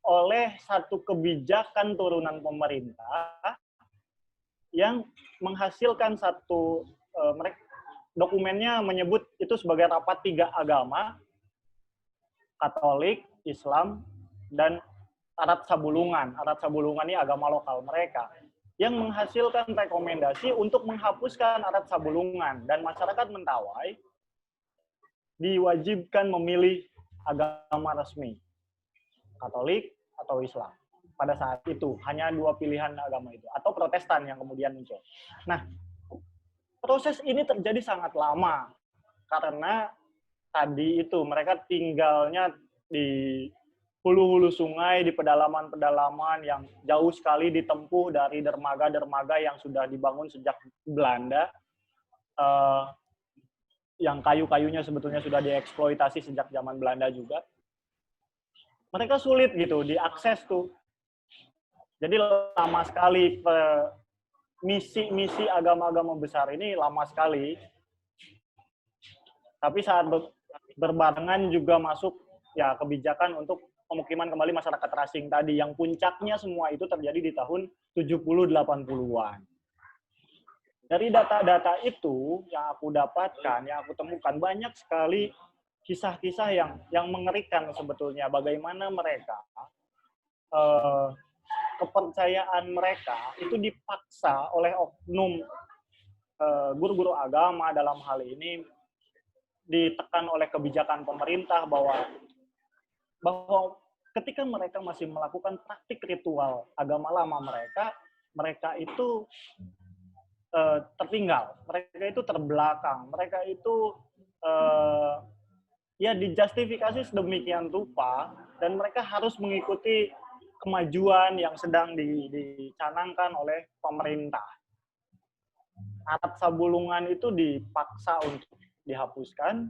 oleh satu kebijakan turunan pemerintah yang menghasilkan satu mereka dokumennya menyebut itu sebagai rapat 3 agama, Katolik, Islam, dan Arab Sabulungan. Arab Sabulungan ini agama lokal mereka yang menghasilkan rekomendasi untuk menghapuskan Arab Sabulungan, dan masyarakat Mentawai diwajibkan memilih agama resmi, Katolik atau Islam. Pada saat itu hanya 2 pilihan agama itu, atau Protestan yang kemudian muncul. Nah, proses ini terjadi sangat lama karena tadi itu mereka tinggalnya di hulu-hulu sungai, di pedalaman-pedalaman yang jauh sekali ditempuh dari dermaga-dermaga yang sudah dibangun sejak Belanda, yang kayu-kayunya sebetulnya sudah dieksploitasi sejak zaman Belanda juga. Mereka sulit gitu diakses tuh. Jadi lama sekali misi agama-agama besar ini lama sekali. Tapi saat berbarengan juga masuk ya kebijakan untuk pemukiman kembali masyarakat terasing tadi, yang puncaknya semua itu terjadi di tahun 70-80-an. Dari data-data itu yang aku dapatkan, yang aku temukan, banyak sekali kisah-kisah yang mengerikan sebetulnya, bagaimana mereka kepercayaan mereka itu dipaksa oleh oknum guru-guru agama dalam hal ini, ditekan oleh kebijakan pemerintah bahwa ketika mereka masih melakukan praktik ritual agama lama mereka itu tertinggal, mereka itu terbelakang, mereka itu ya dijustifikasi sedemikian rupa, dan mereka harus mengikuti kemajuan yang sedang dicanangkan oleh pemerintah. Arab Sabulungan itu dipaksa untuk dihapuskan,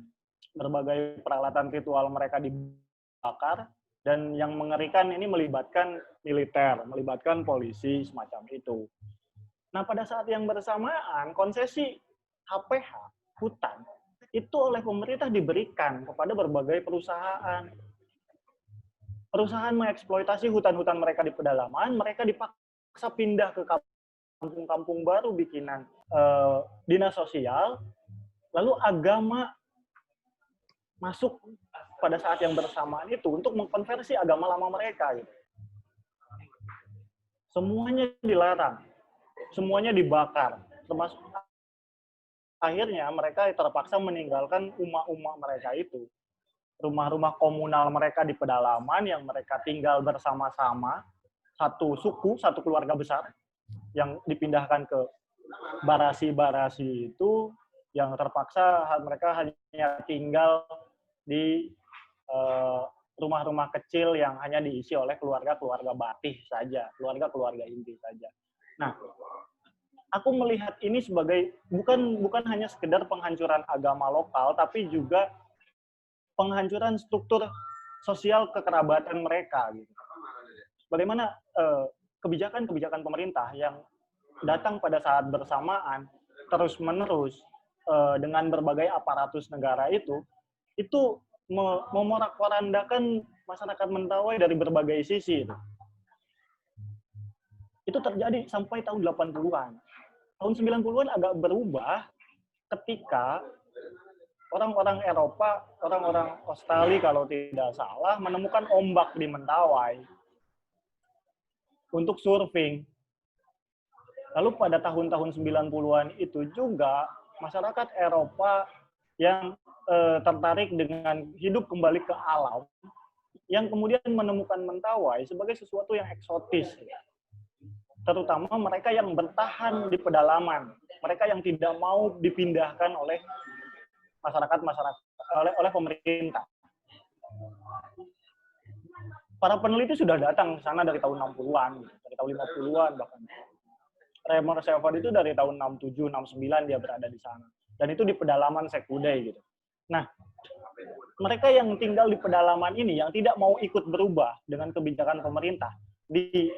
berbagai peralatan ritual mereka dibakar, dan yang mengerikan ini melibatkan militer, melibatkan polisi, semacam itu. Nah, pada saat yang bersamaan, konsesi HPH, hutan, itu oleh pemerintah diberikan kepada berbagai perusahaan. Perusahaan mengeksploitasi hutan-hutan mereka di pedalaman, mereka dipaksa pindah ke kampung-kampung baru bikinan dinas sosial, lalu agama masuk pada saat yang bersamaan itu untuk mengkonversi agama lama mereka. Gitu. Semuanya dilarang, semuanya dibakar, termasuk akhirnya mereka terpaksa meninggalkan rumah-rumah mereka itu. Rumah-rumah komunal mereka di pedalaman yang mereka tinggal bersama-sama, satu suku, satu keluarga besar, yang dipindahkan ke barasi-barasi itu, yang terpaksa mereka hanya tinggal di rumah-rumah kecil yang hanya diisi oleh keluarga-keluarga batih saja, keluarga-keluarga inti saja. Nah, aku melihat ini sebagai bukan hanya sekedar penghancuran agama lokal, tapi juga penghancuran struktur sosial kekerabatan mereka. Gitu. Bagaimana kebijakan-kebijakan pemerintah yang datang pada saat bersamaan terus-menerus dengan berbagai aparatus negara itu memorak-porandakan masyarakat Mentawai dari berbagai sisi. Itu terjadi sampai tahun 80-an. Tahun 90-an agak berubah ketika orang-orang Eropa, orang-orang Australia kalau tidak salah, menemukan ombak di Mentawai untuk surfing. Lalu pada tahun-tahun 90-an itu juga masyarakat Eropa yang tertarik dengan hidup kembali ke alam, yang kemudian menemukan Mentawai sebagai sesuatu yang eksotis. Terutama mereka yang bertahan di pedalaman, mereka yang tidak mau dipindahkan oleh oleh pemerintah. Para peneliti sudah datang ke sana dari tahun 60-an, dari tahun 50-an bahkan. Raymond Sevard itu dari tahun 67, 69 dia berada di sana. Dan itu di pedalaman Sekudai gitu. Nah, mereka yang tinggal di pedalaman ini, yang tidak mau ikut berubah dengan kebijakan pemerintah di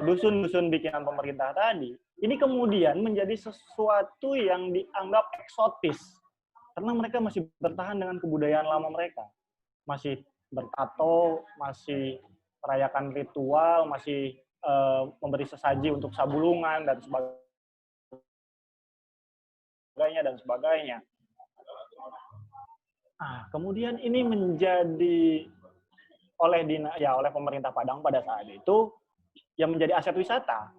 dusun-dusun bikinan pemerintah tadi, ini kemudian menjadi sesuatu yang dianggap eksotis. Karena mereka masih bertahan dengan kebudayaan lama mereka. Masih bertato, masih merayakan ritual, masih memberi sesaji untuk sabulungan dan sebagainya. Nah, kemudian ini menjadi oleh pemerintah Padang pada saat itu yang menjadi aset wisata.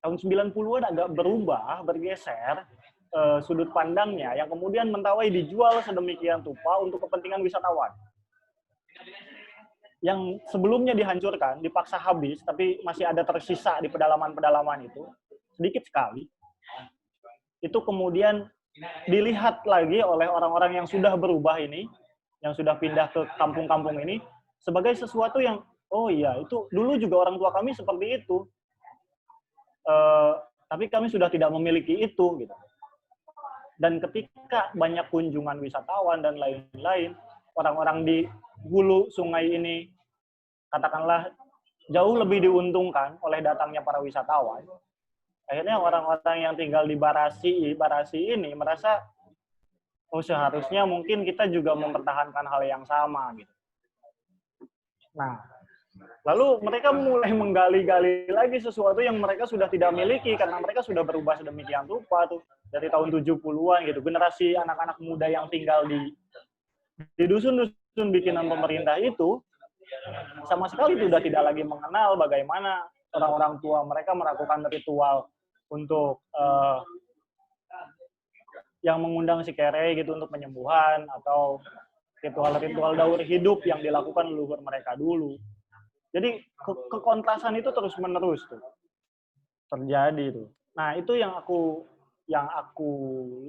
Tahun 90-an agak bergeser sudut pandangnya yang kemudian mentawai dijual sedemikian rupa untuk kepentingan wisatawan. Yang sebelumnya dihancurkan, dipaksa habis, tapi masih ada tersisa di pedalaman-pedalaman itu, sedikit sekali. Itu kemudian dilihat lagi oleh orang-orang yang sudah berubah ini, yang sudah pindah ke kampung-kampung ini, sebagai sesuatu yang, oh iya, itu dulu juga orang tua kami seperti itu. Tapi kami sudah tidak memiliki itu. Gitu. Dan ketika banyak kunjungan wisatawan dan lain-lain, orang-orang di hulu sungai ini, katakanlah, jauh lebih diuntungkan oleh datangnya para wisatawan. Akhirnya orang-orang yang tinggal di Barasi ini merasa, oh seharusnya mungkin kita juga mempertahankan hal yang sama. Gitu. Nah, lalu mereka mulai menggali-gali lagi sesuatu yang mereka sudah tidak miliki, karena mereka sudah berubah sedemikian rupa tuh dari tahun 70-an gitu. Generasi anak-anak muda yang tinggal di dusun-dusun bikinan pemerintah itu, sama sekali sudah tidak lagi mengenal bagaimana orang-orang tua mereka melakukan ritual untuk yang mengundang si kere gitu untuk penyembuhan, atau ritual-ritual daur hidup yang dilakukan leluhur mereka dulu. Jadi kekontrasan itu terus-menerus tuh terjadi tuh. Nah, itu yang aku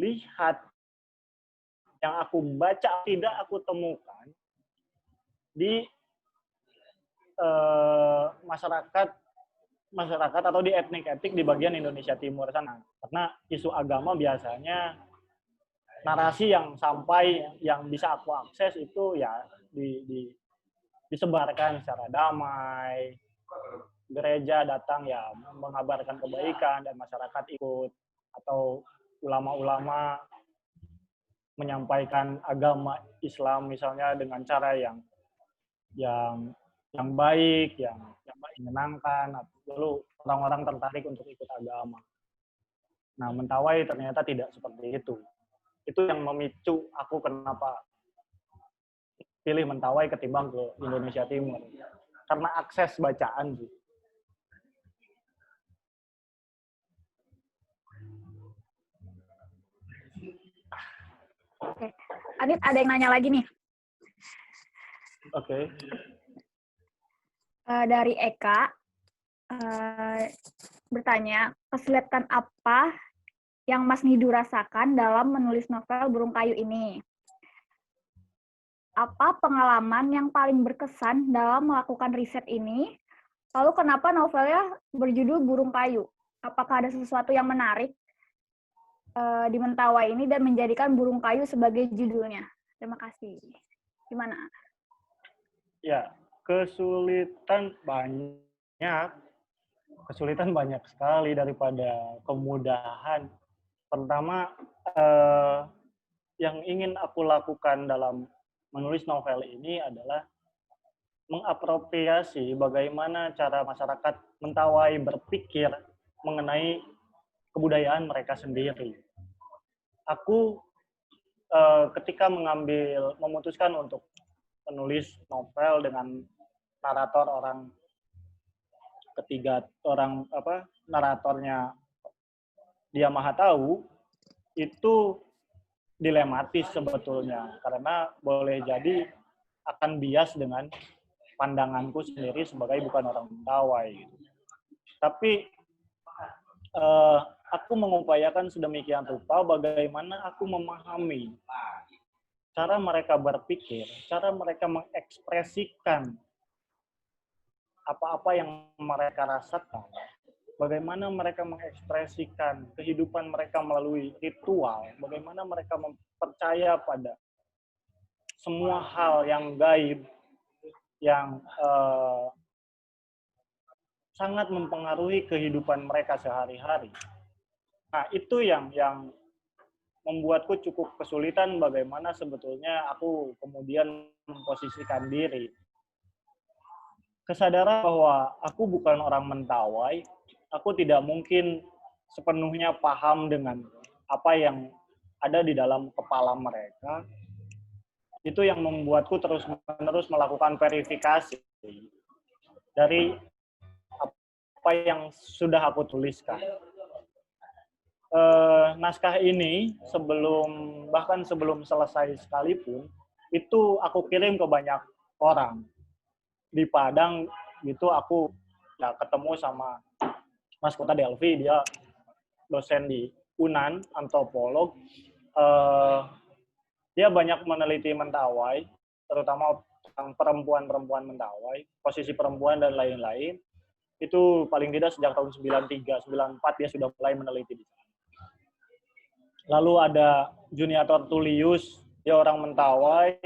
lihat, yang aku baca, tidak aku temukan di masyarakat atau di etnik-etnik di bagian Indonesia Timur sana. Karena isu agama biasanya narasi yang sampai yang bisa aku akses itu ya disebarkan secara damai. Gereja datang ya mengabarkan kebaikan dan masyarakat ikut, atau ulama-ulama menyampaikan agama Islam misalnya dengan cara yang baik, yang menyenangkan, lalu orang-orang tertarik untuk ikut agama. Nah, Mentawai ternyata tidak seperti itu. Itu yang memicu aku kenapa pilih Mentawai ketimbang ke Indonesia Timur. Karena akses bacaan sih. Oke. Adit, ada yang nanya lagi nih. Oke. Dari Eka, bertanya, kesulitan apa yang Mas Nidu rasakan dalam menulis novel Burung Kayu ini? Apa pengalaman yang paling berkesan dalam melakukan riset ini? Lalu kenapa novelnya berjudul Burung Kayu? Apakah ada sesuatu yang menarik di Mentawai ini dan menjadikan Burung Kayu sebagai judulnya? Terima kasih. Gimana? Ya, kesulitan banyak sekali daripada kemudahan. Pertama, yang ingin aku lakukan dalam menulis novel ini adalah mengapropriasi bagaimana cara masyarakat Mentawai berpikir mengenai kebudayaan mereka sendiri. Aku ketika memutuskan untuk menulis novel dengan narator naratornya Dia Maha Tahu, itu dilematis sebetulnya, karena boleh jadi akan bias dengan pandanganku sendiri sebagai bukan orang Mentawai. Gitu. Tapi aku mengupayakan sedemikian rupa bagaimana aku memahami cara mereka berpikir, cara mereka mengekspresikan apa-apa yang mereka rasakan, bagaimana mereka mengekspresikan kehidupan mereka melalui ritual, bagaimana mereka percaya pada semua hal yang gaib, yang sangat mempengaruhi kehidupan mereka sehari-hari. Nah, itu yang membuatku cukup kesulitan bagaimana sebetulnya aku kemudian memposisikan diri. kesadaran bahwa aku bukan orang Mentawai, aku tidak mungkin sepenuhnya paham dengan apa yang ada di dalam kepala mereka. Itu yang membuatku terus-menerus melakukan verifikasi dari apa yang sudah aku tuliskan. Naskah ini bahkan sebelum selesai sekalipun, itu aku kirim ke banyak orang. Di Padang gitu aku ya ketemu sama Mas Kota Delvi, dia dosen di UNAN, antropolog. Dia banyak meneliti Mentawai, terutama tentang perempuan-perempuan Mentawai, posisi perempuan dan lain-lain. Itu paling tidak sejak tahun 93, 94 dia sudah mulai meneliti di sana. Lalu ada Juniator Tullius, dia orang Mentawai,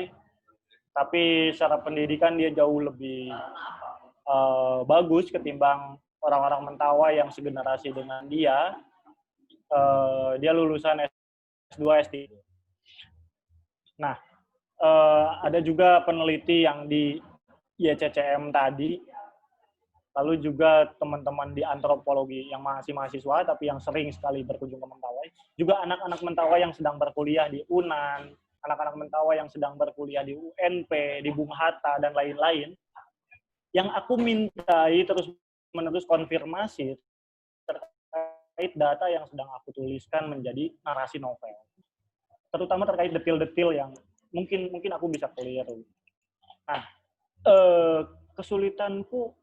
tapi secara pendidikan dia jauh lebih bagus ketimbang orang-orang Mentawai yang segenerasi dengan dia. Dia lulusan S2, S3. Nah, ada juga peneliti yang di IECCM tadi, lalu juga teman-teman di antropologi yang masih mahasiswa, tapi yang sering sekali berkunjung ke Mentawai, juga anak-anak Mentawai yang sedang berkuliah di UNAN, anak-anak Mentawai yang sedang berkuliah di UNP, di Bung Hatta, dan lain-lain, yang aku mintai terus-menerus konfirmasi terkait data yang sedang aku tuliskan menjadi narasi novel. Terutama terkait detil-detil yang mungkin aku bisa keliru. Nah, kesulitanku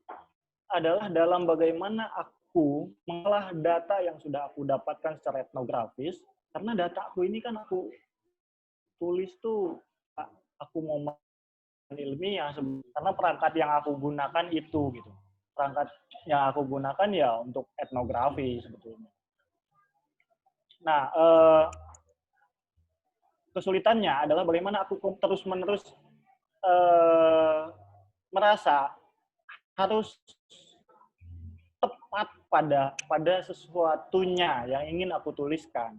adalah dalam bagaimana aku mengolah data yang sudah aku dapatkan secara etnografis, karena data aku ini kan aku tulis tuh, aku mau ilmiah, karena perangkat yang aku gunakan itu gitu. Perangkat yang aku gunakan ya untuk etnografi sebetulnya. Nah, kesulitannya adalah bagaimana aku terus-menerus merasa harus tepat pada sesuatunya yang ingin aku tuliskan.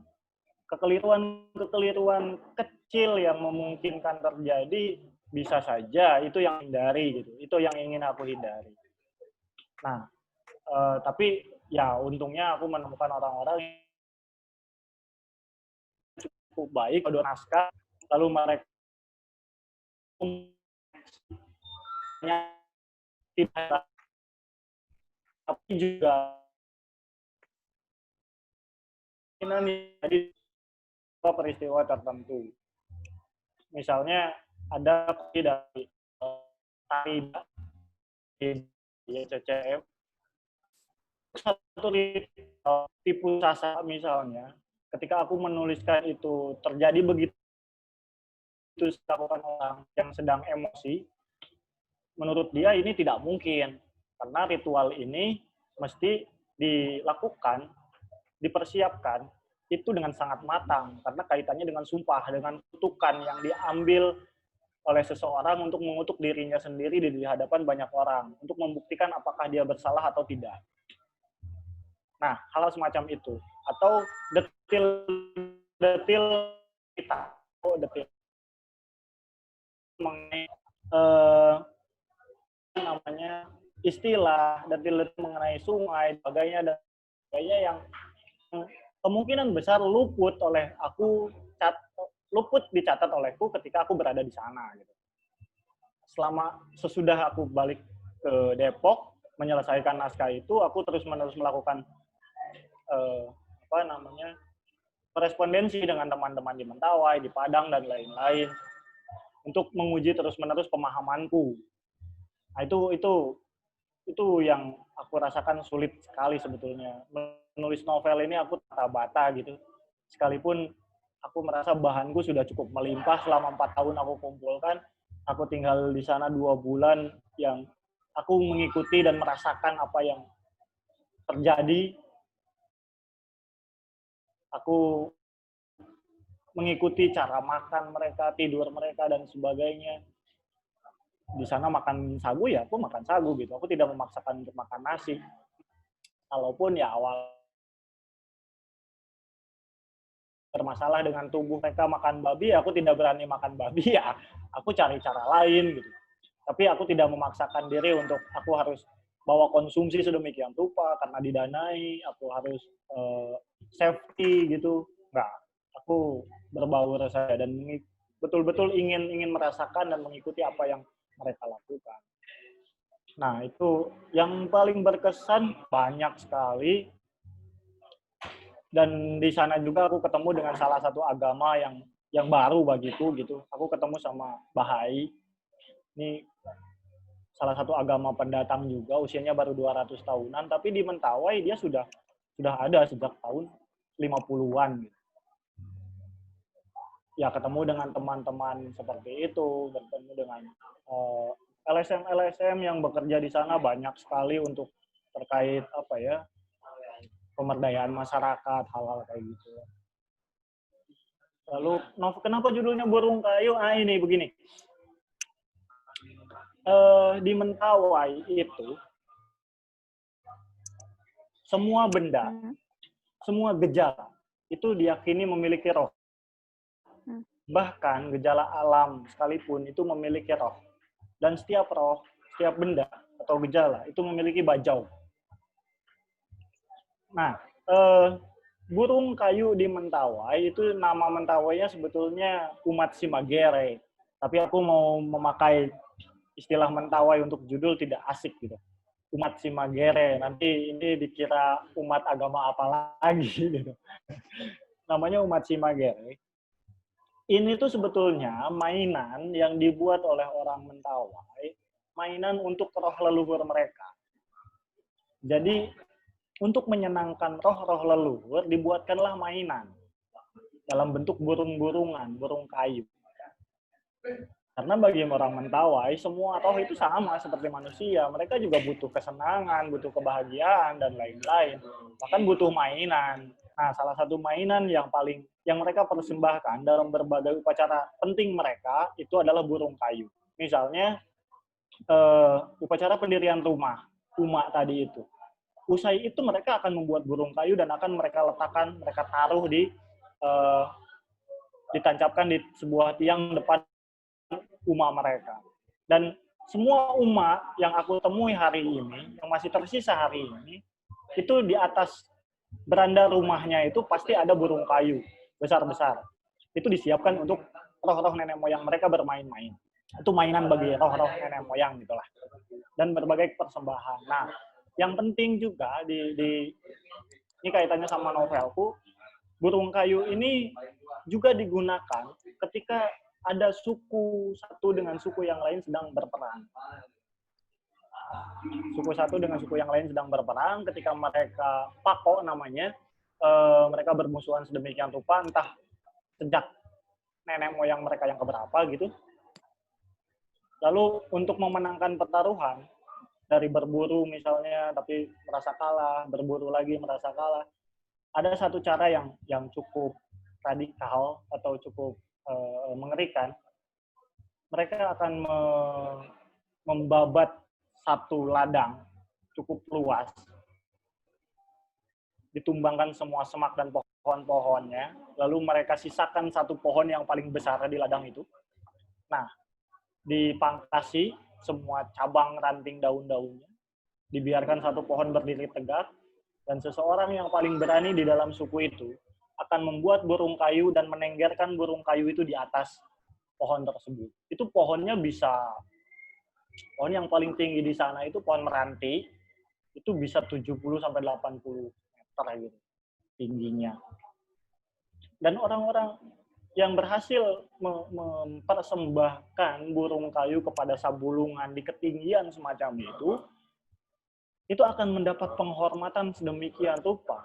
Kekeliruan kecil yang memungkinkan terjadi bisa saja itu yang hindari gitu. Itu yang ingin aku hindari. Nah, tapi ya untungnya aku menemukan orang-orang yang cukup baik pada naskah, lalu mereka tidak, tapi juga ini jadi peristiwa tertentu. Misalnya ada dari tari di CCM, satu tipu sasa misalnya, ketika aku menuliskan itu terjadi begitu dilakukan orang yang sedang emosi, menurut dia ini tidak mungkin, karena ritual ini mesti dilakukan, dipersiapkan itu dengan sangat matang, karena kaitannya dengan sumpah, dengan kutukan yang diambil oleh seseorang untuk mengutuk dirinya sendiri di hadapan banyak orang, untuk membuktikan apakah dia bersalah atau tidak. Nah, hal semacam itu. Atau detil kita, detil mengenai namanya istilah, detil mengenai sungai, sebagainya, dan sebagainya yang kemungkinan besar luput dicatat olehku ketika aku berada di sana gitu. Sesudah aku balik ke Depok menyelesaikan naskah itu, aku terus-menerus melakukan korespondensi dengan teman-teman di Mentawai, di Padang dan lain-lain untuk menguji terus-menerus pemahamanku. Nah, itu yang aku rasakan sulit sekali sebetulnya. Menulis novel ini aku bata-bata gitu. Sekalipun aku merasa bahanku sudah cukup melimpah selama 4 tahun aku kumpulkan, aku tinggal di sana 2 bulan yang aku mengikuti dan merasakan apa yang terjadi. Aku mengikuti cara makan mereka, tidur mereka, dan sebagainya. Di sana makan sagu ya, aku makan sagu gitu. Aku tidak memaksakan untuk makan nasi. Kalaupun ya awal bermasalah dengan tubuh mereka makan babi, aku tidak berani makan babi ya. Aku cari cara lain gitu. Tapi aku tidak memaksakan diri untuk aku harus bawa konsumsi sedemikian rupa karena didanai, aku harus safety gitu. Enggak, aku berbaur saja dan betul-betul ingin merasakan dan mengikuti apa yang mereka lakukan. Nah, itu yang paling berkesan banyak sekali. Dan di sana juga aku ketemu dengan salah satu agama yang baru bagiku gitu. Aku ketemu sama Bahai. Ini salah satu agama pendatang juga, usianya baru 200 tahunan, tapi di Mentawai dia sudah ada sejak tahun 50-an gitu. Ya, ketemu dengan teman-teman seperti itu, bertemu dengan LSM yang bekerja di sana banyak sekali untuk terkait apa ya, pemberdayaan masyarakat, hal-hal kayak gitu. Lalu, kenapa judulnya Burung Kayu? Ini begini. Di Mentawai itu, semua benda, semua gejala, itu diyakini memiliki roh. Bahkan gejala alam sekalipun itu memiliki roh. Dan setiap roh, setiap benda atau gejala, itu memiliki bajau. Nah, burung kayu di Mentawai itu nama Mentawainya sebetulnya Umat Simagere. Tapi aku mau memakai istilah Mentawai untuk judul tidak asik gitu. Umat Simagere. Nanti ini dikira umat agama apa lagi gitu. Namanya Umat Simagere. Ini tuh sebetulnya mainan yang dibuat oleh orang Mentawai, mainan untuk roh leluhur mereka. Jadi untuk menyenangkan roh-roh leluhur, dibuatkanlah mainan dalam bentuk burung-burungan, burung kayu. Karena bagi orang Mentawai, semua roh itu sama seperti manusia. Mereka juga butuh kesenangan, butuh kebahagiaan, dan lain-lain. Bahkan butuh mainan. Nah, salah satu mainan yang mereka persembahkan dalam berbagai upacara penting mereka, itu adalah burung kayu. Misalnya, upacara pendirian rumah, Uma tadi itu. Usai itu mereka akan membuat burung kayu dan akan mereka letakkan, mereka taruh ditancapkan di sebuah tiang depan Uma mereka. Dan semua Uma yang aku temui hari ini, yang masih tersisa hari ini, itu di atas beranda rumahnya itu pasti ada burung kayu besar-besar. Itu disiapkan untuk roh-roh nenek moyang mereka bermain-main. Itu mainan bagi roh-roh nenek moyang gitulah. Dan berbagai persembahan. Nah, yang penting juga ini kaitannya sama novelku, burung kayu ini juga digunakan ketika ada suku satu dengan suku yang lain sedang berperang. Suku satu dengan suku yang lain sedang berperang, ketika mereka pako namanya, mereka bermusuhan sedemikian rupa, entah sejak nenek moyang mereka yang keberapa gitu. Lalu untuk memenangkan pertaruhan, dari berburu misalnya, tapi merasa kalah, berburu lagi merasa kalah. Ada satu cara yang cukup radikal atau cukup mengerikan. Mereka akan membabat satu ladang cukup luas, ditumbangkan semua semak dan pohon-pohonnya, lalu mereka sisakan satu pohon yang paling besar di ladang itu. Nah, dipangkasi semua cabang ranting daun-daunnya, dibiarkan satu pohon berdiri tegak, dan seseorang yang paling berani di dalam suku itu akan membuat burung kayu dan menenggerkan burung kayu itu di atas pohon tersebut. Itu pohonnya pohon yang paling tinggi di sana itu pohon meranti, itu bisa 70 sampai 80 meter gitu tingginya. Dan orang-orang yang berhasil mempersembahkan burung kayu kepada sabulungan di ketinggian semacam itu akan mendapat penghormatan sedemikian rupa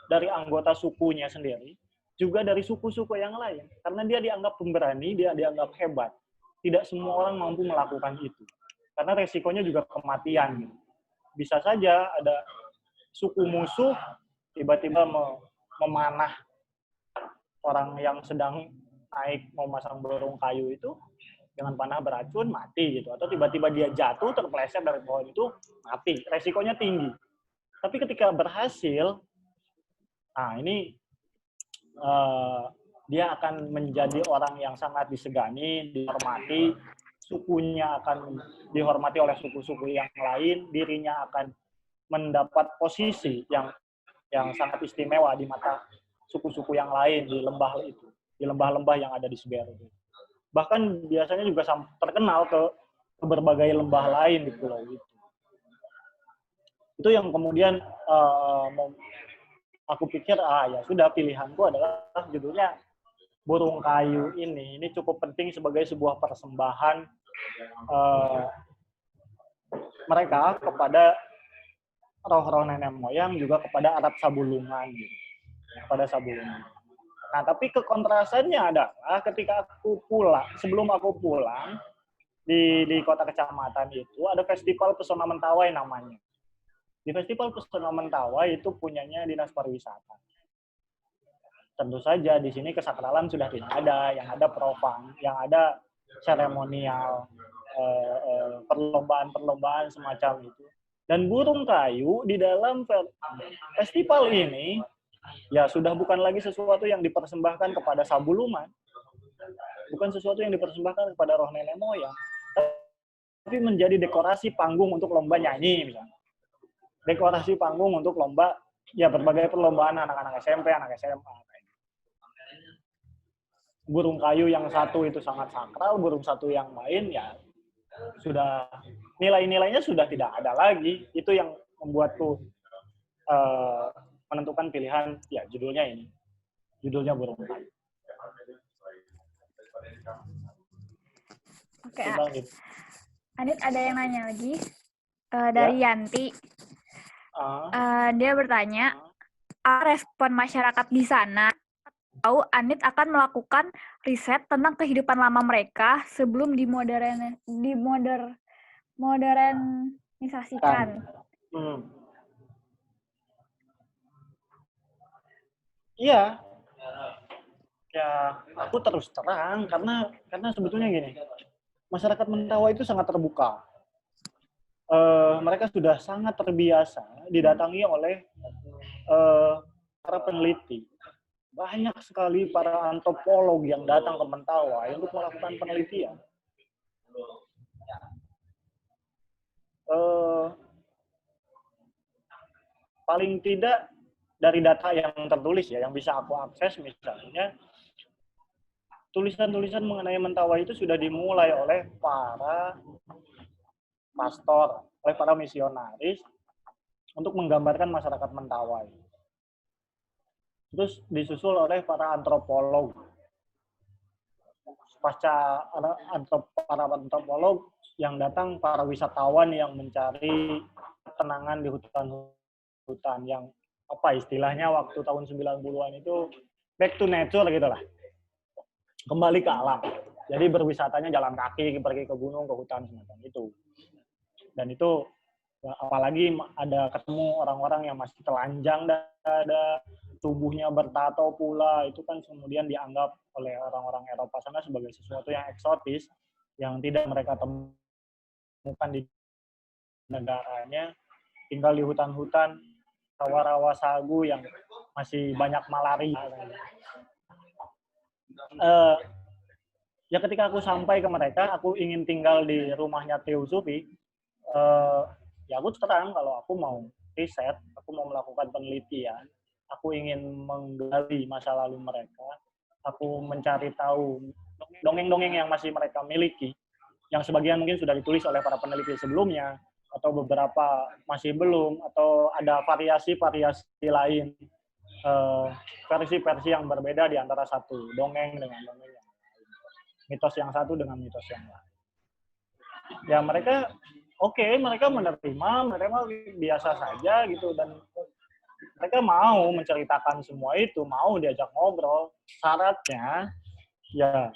dari anggota sukunya sendiri, juga dari suku-suku yang lain. Karena dia dianggap pemberani, dia dianggap hebat. Tidak semua orang mampu melakukan itu. Karena resikonya juga kematian. Bisa saja ada suku musuh tiba-tiba memanah orang yang sedang naik mau masang burung kayu itu dengan panah beracun, mati gitu. Atau tiba-tiba dia jatuh, terpeleset dari pohon itu, mati. Resikonya tinggi. Tapi ketika berhasil, nah ini dia akan menjadi orang yang sangat disegani, dihormati, sukunya akan dihormati oleh suku-suku yang lain, dirinya akan mendapat posisi yang sangat istimewa di mata suku-suku yang lain di lembah itu, di lembah-lembah yang ada di Semeru. Bahkan biasanya juga terkenal ke berbagai lembah lain di pulau itu. Itu yang kemudian aku pikir, ya sudah, pilihanku adalah judulnya Burung Kayu ini. Ini cukup penting sebagai sebuah persembahan mereka kepada roh-roh nenek moyang, juga kepada adat Sabulungan, gitu. Kepada Sabulungan. Nah, tapi kekontrasannya adalah ketika aku pulang, sebelum aku pulang di kota kecamatan itu ada festival Pesona Mentawai namanya. Di festival Pesona Mentawai itu punyanya Dinas Pariwisata. Tentu saja di sini kesakralan sudah tidak ada, yang ada profan, yang ada seremonial, perlombaan-perlombaan semacam itu. Dan burung kayu di dalam festival ini ya sudah bukan lagi sesuatu yang dipersembahkan kepada Sabuluman, bukan sesuatu yang dipersembahkan kepada roh nenek moyang, tapi menjadi dekorasi panggung untuk lomba nyanyi misalnya. Dekorasi panggung untuk lomba, ya berbagai perlombaan anak-anak SMP, anak SMA. Burung kayu yang satu itu sangat sakral, burung satu yang lain ya sudah nilai-nilainya sudah tidak ada lagi. Itu yang membuatku menentukan pilihan, ya judulnya ini, judulnya Burung Kayu. Oke, Anit ada yang nanya lagi dari Yanti. Dia bertanya, respon masyarakat di sana tahu Anit akan melakukan riset tentang kehidupan lama mereka sebelum modernisasikan. Iya, ya aku terus terang karena sebetulnya gini, masyarakat Mentawai itu sangat terbuka. Mereka sudah sangat terbiasa didatangi oleh para peneliti. Banyak sekali para antropolog yang datang ke Mentawai untuk melakukan penelitian. Paling tidak dari data yang tertulis ya, yang bisa aku akses misalnya, tulisan-tulisan mengenai Mentawai itu sudah dimulai oleh para pastor, oleh para misionaris untuk menggambarkan masyarakat Mentawai. Terus disusul oleh para antropolog. Pasca para antropolog yang datang, para wisatawan yang mencari ketenangan di hutan-hutan yang apa istilahnya waktu tahun 90-an itu back to nature gitu lah. Kembali ke alam. Jadi berwisatanya jalan kaki, pergi ke gunung, ke hutan semacam itu. Dan itu apalagi ada ketemu orang-orang yang masih telanjang dada, tubuhnya bertato pula, itu kan kemudian dianggap oleh orang-orang Eropa sana sebagai sesuatu yang eksotis yang tidak mereka temukan di negaranya. Tinggal di hutan-hutan, rawa-rawa sagu yang masih banyak malaria. Ya ketika aku sampai ke mereka, aku ingin tinggal di rumahnya Teosufi, ya aku terang kalau aku mau riset, aku mau melakukan penelitian, aku ingin menggali masa lalu mereka, aku mencari tahu dongeng-dongeng yang masih mereka miliki, yang sebagian mungkin sudah ditulis oleh para peneliti sebelumnya, atau beberapa masih belum, atau ada variasi-variasi lain, versi-versi yang berbeda di antara satu dongeng dengan dongeng yang lain, mitos yang satu dengan mitos yang lain. Ya mereka mereka menerima, mereka biasa saja gitu, dan mereka mau menceritakan semua itu, mau diajak ngobrol. Syaratnya, ya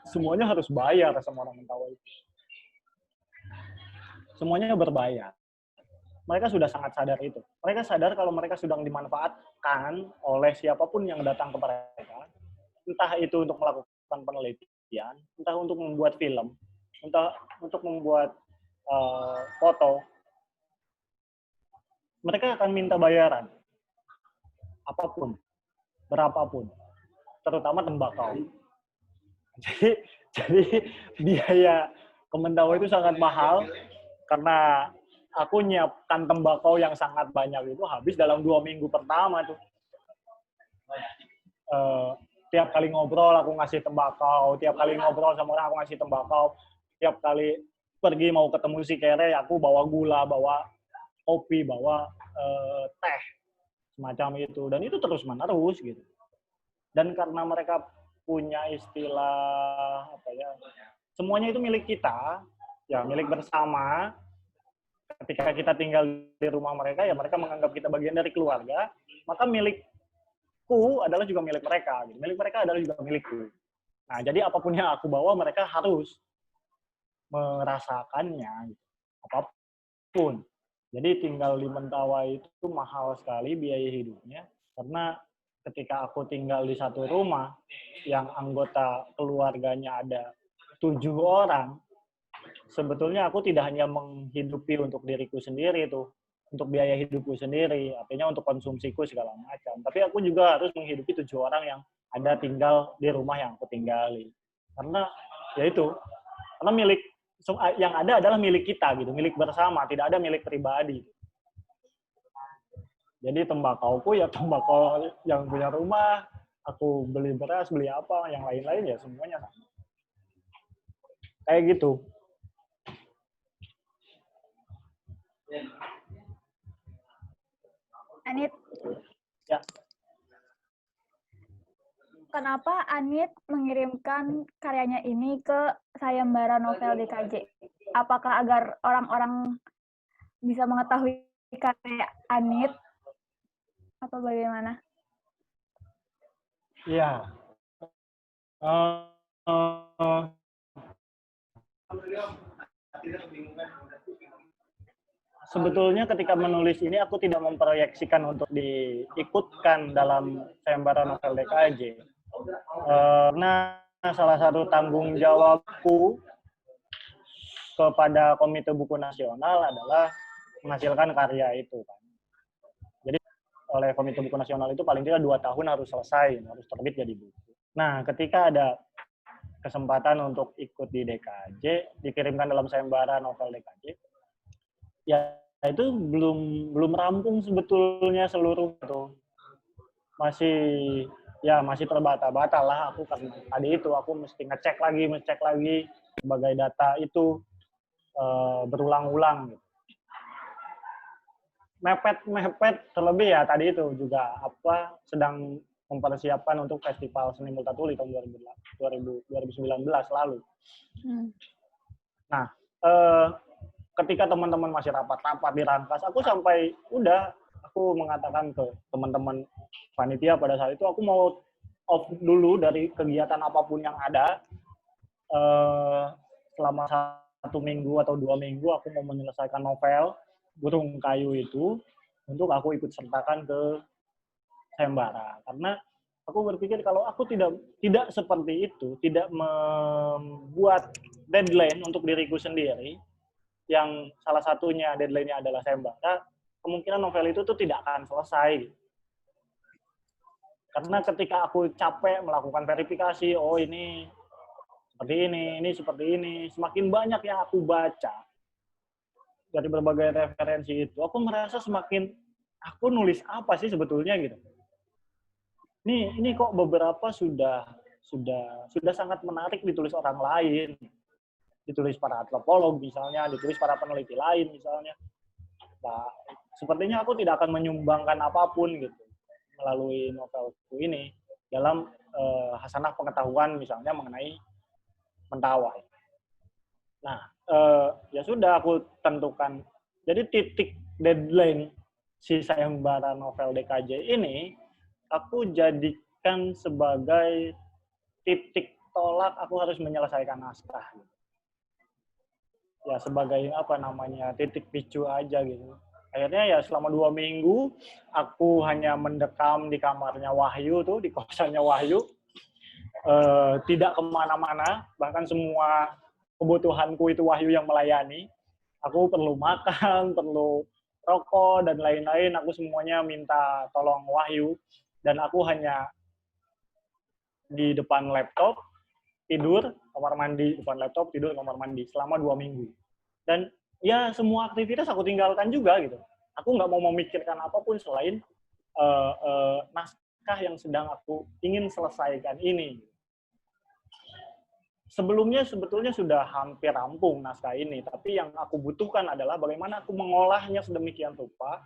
semuanya harus bayar sama orang Mentawai itu. Semuanya berbayar. Mereka sudah sangat sadar itu. Mereka sadar kalau mereka sedang dimanfaatkan oleh siapapun yang datang ke mereka, entah itu untuk melakukan penelitian, entah untuk membuat film, entah untuk membuat foto. Mereka akan minta bayaran. Apapun, berapapun, terutama tembakau. Jadi ke Mentawai itu sangat mahal karena aku nyiapkan tembakau yang sangat banyak itu habis dalam 2 minggu pertama tuh. Tiap kali ngobrol aku ngasih tembakau, tiap kali ngobrol sama orang aku ngasih tembakau, tiap kali pergi mau ketemu si Kere aku bawa gula, bawa kopi, bawa teh semacam itu, dan itu terus menerus gitu. Dan karena mereka punya istilah apa ya, semuanya itu milik kita, ya milik bersama. Ketika kita tinggal di rumah mereka, ya mereka menganggap kita bagian dari keluarga, maka milikku adalah juga milik mereka, gitu. Milik mereka adalah juga milikku. Nah, jadi apapun yang aku bawa, mereka harus merasakannya, gitu. Apapun. Jadi tinggal di Mentawai itu mahal sekali biaya hidupnya, karena ketika aku tinggal di satu rumah yang anggota keluarganya ada 7 orang, sebetulnya aku tidak hanya menghidupi untuk diriku sendiri tuh, untuk biaya hidupku sendiri, artinya untuk konsumsiku segala macam. Tapi aku juga harus menghidupi 7 orang yang ada tinggal di rumah yang aku tinggali. Karena ya itu, karena yang ada adalah milik kita gitu, milik bersama, tidak ada milik pribadi. Jadi tembakauku ya tembakau yang punya rumah, aku beli beras, beli apa, yang lain-lain ya semuanya sama. Kayak gitu. Anit, Ya. kenapa Anit mengirimkan karyanya ini ke Sayembara Novel DKJ? Apakah agar orang-orang bisa mengetahui karya Anit atau bagaimana? Iya. Sebetulnya ketika menulis ini aku tidak memproyeksikan untuk diikutkan dalam Sayembara Novel DKJ. Karena salah satu tanggung jawabku kepada Komite Buku Nasional adalah menghasilkan karya itu. Jadi oleh Komite Buku Nasional itu paling tidak 2 tahun harus selesai, harus terbit jadi buku. Nah, ketika ada kesempatan untuk ikut di DKJ, dikirimkan dalam Sayembara Novel DKJ, ya itu belum rampung sebetulnya seluruh itu. Masih terbata-bata lah aku, karena tadi itu aku mesti ngecek lagi sebagai data itu berulang-ulang gitu. Mepet terlebih ya tadi itu juga sedang mempersiapkan untuk Festival Seni Multatuli tahun 2019 lalu. Nah, ketika teman-teman masih rapat-rapat di Rangkas, aku mengatakan ke teman-teman panitia pada saat itu, aku mau off dulu dari kegiatan apapun yang ada selama 1 minggu atau 2 minggu. Aku mau menyelesaikan novel Burung Kayu itu untuk aku ikut sertakan ke Sayembara, karena aku berpikir kalau aku tidak seperti itu, tidak membuat deadline untuk diriku sendiri, yang salah satunya deadline-nya adalah Sayembara, kemungkinan novel itu tuh tidak akan selesai. Karena ketika aku capek melakukan verifikasi, oh ini seperti ini, semakin banyak yang aku baca dari berbagai referensi itu, aku merasa semakin aku nulis apa sih sebetulnya gitu. Ini kok beberapa sudah sangat menarik ditulis orang lain, ditulis para antropolog misalnya, ditulis para peneliti lain misalnya. Nah, sepertinya aku tidak akan menyumbangkan apapun gitu melalui novelku ini dalam hasanah pengetahuan misalnya mengenai Mentawai. Nah, ya sudah aku tentukan. Jadi titik deadline si Sayembara Novel DKJ ini aku jadikan sebagai titik tolak aku harus menyelesaikan naskah. Ya sebagai titik picu aja gitu. Akhirnya ya selama 2 minggu aku hanya mendekam di kamarnya Wahyu tuh, di kosannya Wahyu, tidak kemana-mana, bahkan semua kebutuhanku itu Wahyu yang melayani. Aku perlu makan, perlu rokok dan lain-lain, aku semuanya minta tolong Wahyu, dan aku hanya di depan laptop tidur, kamar mandi, depan laptop, tidur, kamar mandi selama 2 minggu. Dan ya semua aktivitas aku tinggalkan juga gitu. Aku nggak mau memikirkan apapun selain naskah yang sedang aku ingin selesaikan ini. Sebelumnya sebetulnya sudah hampir rampung naskah ini, tapi yang aku butuhkan adalah bagaimana aku mengolahnya sedemikian rupa,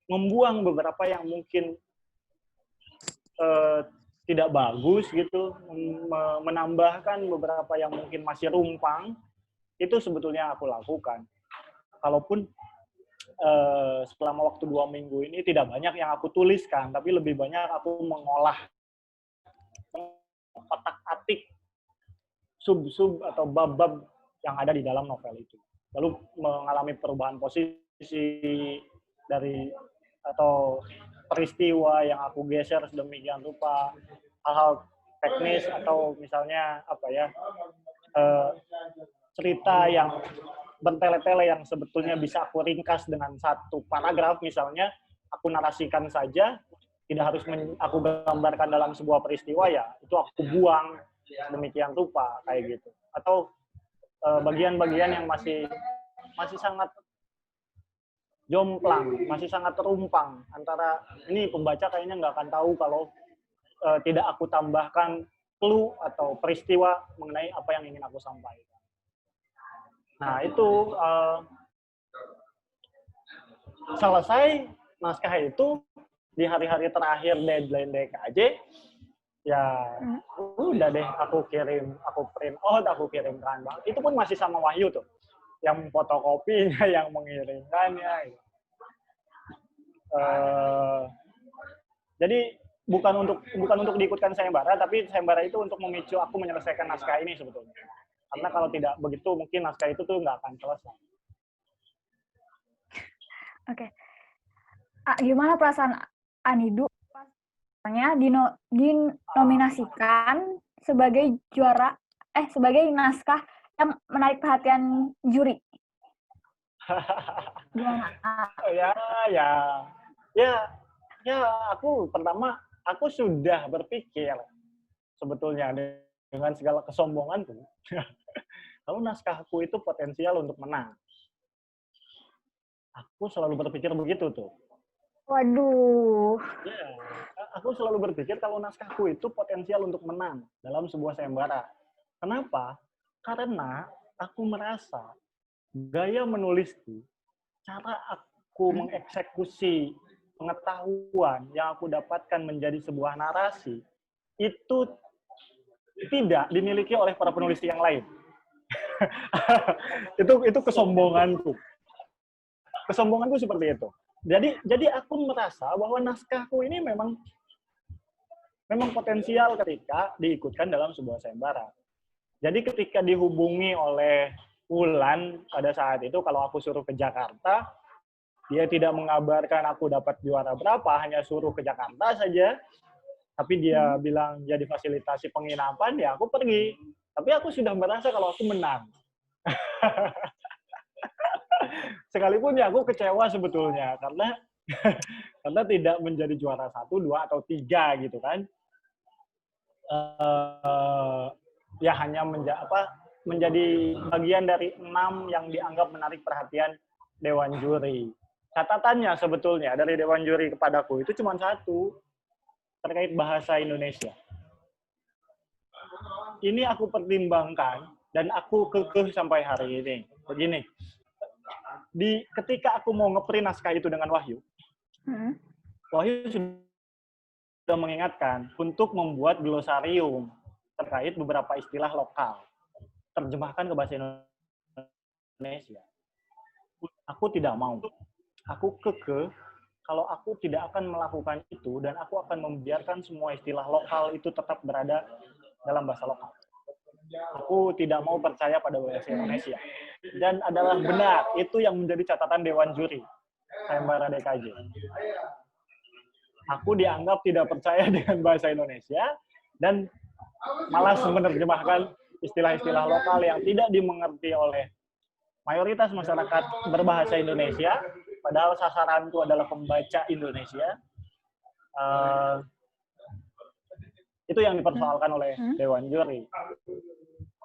membuang beberapa yang mungkin tidak bagus gitu, menambahkan beberapa yang mungkin masih rumpang, itu sebetulnya aku lakukan. Kalaupun selama waktu 2 minggu ini tidak banyak yang aku tuliskan, tapi lebih banyak aku mengolah, otak-atik sub-sub atau bab-bab yang ada di dalam novel itu. Lalu mengalami perubahan posisi dari atau peristiwa yang aku geser sedemikian rupa, hal-hal teknis atau misalnya apa ya, cerita yang bertele-tele yang sebetulnya bisa aku ringkas dengan satu paragraf, misalnya aku narasikan saja, tidak harus aku gambarkan dalam sebuah peristiwa, ya itu aku buang demikian rupa kayak gitu. Atau bagian-bagian yang masih sangat jomplang, masih sangat terumpang antara ini pembaca kayaknya nggak akan tahu kalau tidak aku tambahkan clue atau peristiwa mengenai apa yang ingin aku sampaikan. Nah itu selesai naskah itu di hari-hari terakhir deadline DKJ, ya udah deh aku print out, aku kirimkan. Itu pun masih sama Wahyu tuh, yang fotokopinya, yang mengirimkannya. Jadi bukan untuk diikutkan sayembara, tapi sayembara itu untuk memicu aku menyelesaikan naskah ini sebetulnya. Karena kalau tidak begitu mungkin naskah itu tuh nggak akan selesai. Oke. Gimana perasaan Anidu dinominasikan sebagai sebagai naskah yang menarik perhatian juri? Gimana? Ya, aku sudah berpikir sebetulnya dengan segala kesombongan tuh, kalau naskahku itu potensial untuk menang. Aku selalu berpikir begitu tuh. Waduh. Ya, aku selalu berpikir kalau naskahku itu potensial untuk menang dalam sebuah sayembara. Kenapa? Karena aku merasa gaya menulisku, cara aku mengeksekusi pengetahuan yang aku dapatkan menjadi sebuah narasi, itu tidak dimiliki oleh para penulis yang lain. itu kesombonganku. Kesombonganku seperti itu. Jadi aku merasa bahwa naskahku ini memang potensial ketika diikutkan dalam sebuah sayembara. Jadi ketika dihubungi oleh Wulan pada saat itu, kalau aku suruh ke Jakarta, dia tidak mengabarkan aku dapat juara berapa, hanya suruh ke Jakarta saja. Tapi dia bilang ya difasilitasi penginapan, ya aku pergi. Tapi aku sudah merasa kalau aku menang. Sekalipun ya aku kecewa sebetulnya karena tidak menjadi juara 1, 2, atau 3 gitu kan. Ya hanya menjadi bagian dari 6 yang dianggap menarik perhatian Dewan Juri. Catatannya sebetulnya dari Dewan Juri kepadaku itu cuma satu, terkait bahasa Indonesia. Ini aku pertimbangkan dan aku kekeh sampai hari ini. Begini, ketika aku mau ngeprint naskah itu dengan Wahyu, Wahyu sudah mengingatkan untuk membuat glosarium terkait beberapa istilah lokal, terjemahkan ke bahasa Indonesia. Aku tidak mau. Aku kekeh kalau aku tidak akan melakukan itu dan aku akan membiarkan semua istilah lokal itu tetap berada dalam bahasa lokal. Aku tidak mau percaya pada bahasa Indonesia. Dan adalah benar, itu yang menjadi catatan Dewan Juri sayembara DKJ. Aku dianggap tidak percaya dengan bahasa Indonesia dan malas menerjemahkan istilah-istilah lokal yang tidak dimengerti oleh mayoritas masyarakat berbahasa Indonesia, padahal sasaranku adalah pembaca Indonesia. Itu yang dipersoalkan oleh Dewan Juri.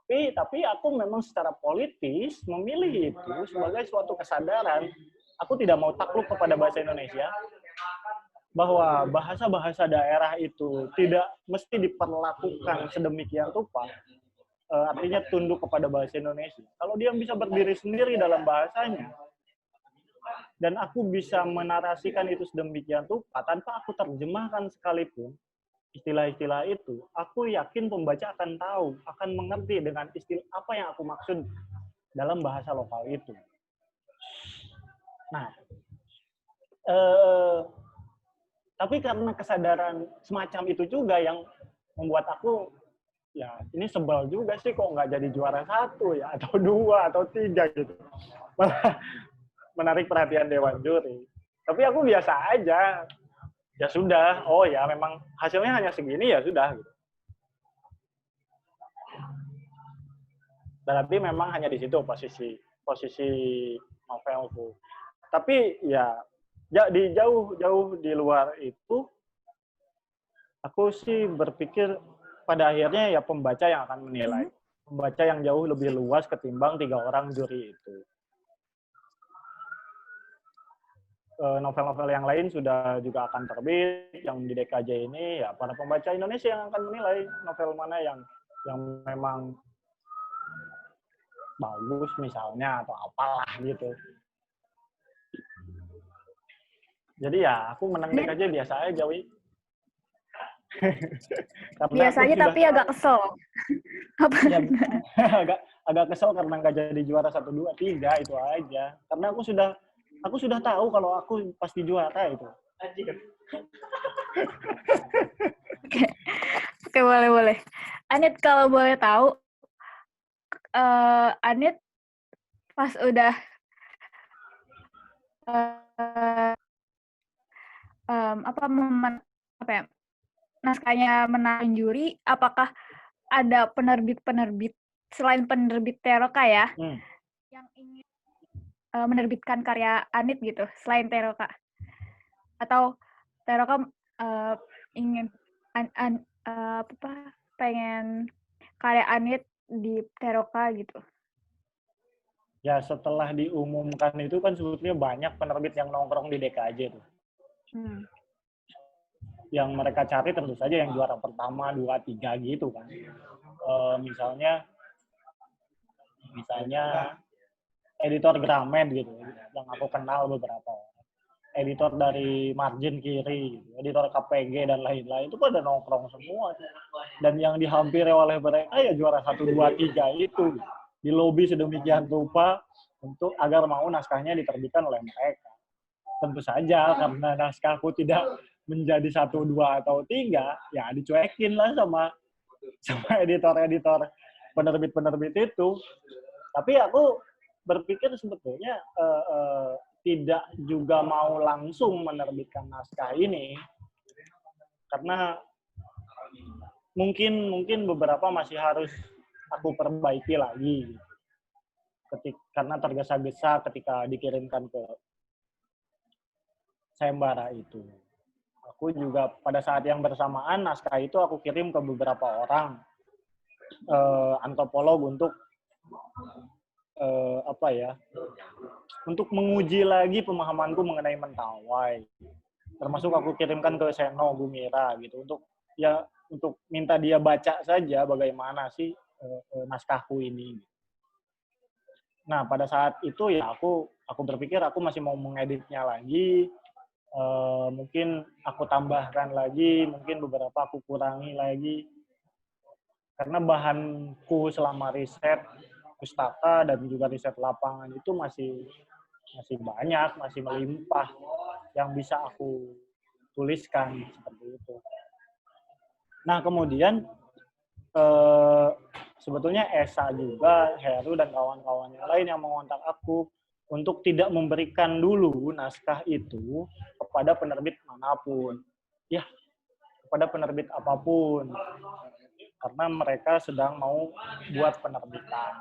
Tapi aku memang secara politis memilih itu sebagai suatu kesadaran. Aku tidak mau takluk kepada bahasa Indonesia, bahwa bahasa-bahasa daerah itu tidak mesti diperlakukan sedemikian rupa, artinya tunduk kepada bahasa Indonesia. Kalau dia bisa berdiri sendiri dalam bahasanya, dan aku bisa menarasikan itu sedemikian rupa tanpa aku terjemahkan sekalipun, istilah-istilah itu, aku yakin pembaca akan tahu, akan mengerti dengan istilah apa yang aku maksud dalam bahasa lokal itu. Nah, tapi karena kesadaran semacam itu juga yang membuat aku, ya ini sebel juga sih kok nggak jadi juara 1 ya, atau 2 atau 3 gitu. Malah menarik perhatian Dewan Juri. Tapi aku biasa aja. Ya sudah, oh ya memang hasilnya hanya segini ya sudah. Gitu. Berarti memang hanya di situ posisi novelku. Tapi ya di jauh di luar itu, aku sih berpikir pada akhirnya ya pembaca yang akan menilai. Pembaca yang jauh lebih luas ketimbang 3 orang juri itu. Novel-novel yang lain sudah juga akan terbit, yang di DKJ ini ya para pembaca Indonesia yang akan menilai novel mana yang memang bagus misalnya atau apalah gitu. Jadi ya aku menang DKJ biasa aja, Wi. Biasa aja tapi agak kesel. Ya, agak kesel karena nggak jadi juara 1, 2, 3 itu aja. Karena aku sudah tahu kalau aku pasti juara itu. Oke, boleh. Anit, kalau boleh tahu, Anit pas udah naskahnya menang juri, apakah ada penerbit selain penerbit Teroka ya, yang ingin menerbitkan karya Anit gitu selain Teroka, atau Teroka ingin pengen karya Anit di Teroka gitu? Ya setelah diumumkan itu kan sebetulnya banyak penerbit yang nongkrong di DKJ tuh. Yang mereka cari tentu saja yang juara pertama, 2, 3 gitu kan. Misalnya editor Gramet gitu, yang aku kenal beberapa. Editor dari Margin Kiri, gitu. Editor KPG dan lain-lain itu pada nongkrong semua. Dan yang dihampiri oleh mereka ya juara 1, 2, 3 itu. Di lobi sedemikian rupa untuk agar mau naskahnya diterbitkan oleh mereka. Tentu saja karena naskahku tidak menjadi 1, 2 atau 3, ya dicuekin lah sama editor-editor penerbit itu. Tapi aku berpikir sebetulnya tidak juga mau langsung menerbitkan naskah ini karena mungkin beberapa masih harus aku perbaiki lagi karena tergesa-gesa ketika dikirimkan ke sayembara itu. Aku juga pada saat yang bersamaan naskah itu aku kirim ke beberapa orang antropolog untuk untuk menguji lagi pemahamanku mengenai Mentawai. Termasuk aku kirimkan ke Seno Gumira gitu untuk minta dia baca saja bagaimana sih naskahku ini. Nah, pada saat itu ya aku berpikir aku masih mau mengeditnya lagi. Mungkin aku tambahkan lagi, mungkin beberapa aku kurangi lagi. Karena bahanku selama riset pustaka dan juga riset lapangan itu masih banyak, masih melimpah yang bisa aku tuliskan seperti itu. Nah, kemudian sebetulnya Esa juga, Heru dan kawan-kawan yang lain yang mengontak aku untuk tidak memberikan dulu naskah itu kepada penerbit manapun. Ya, kepada penerbit apapun. Karena mereka sedang mau buat penerbitan.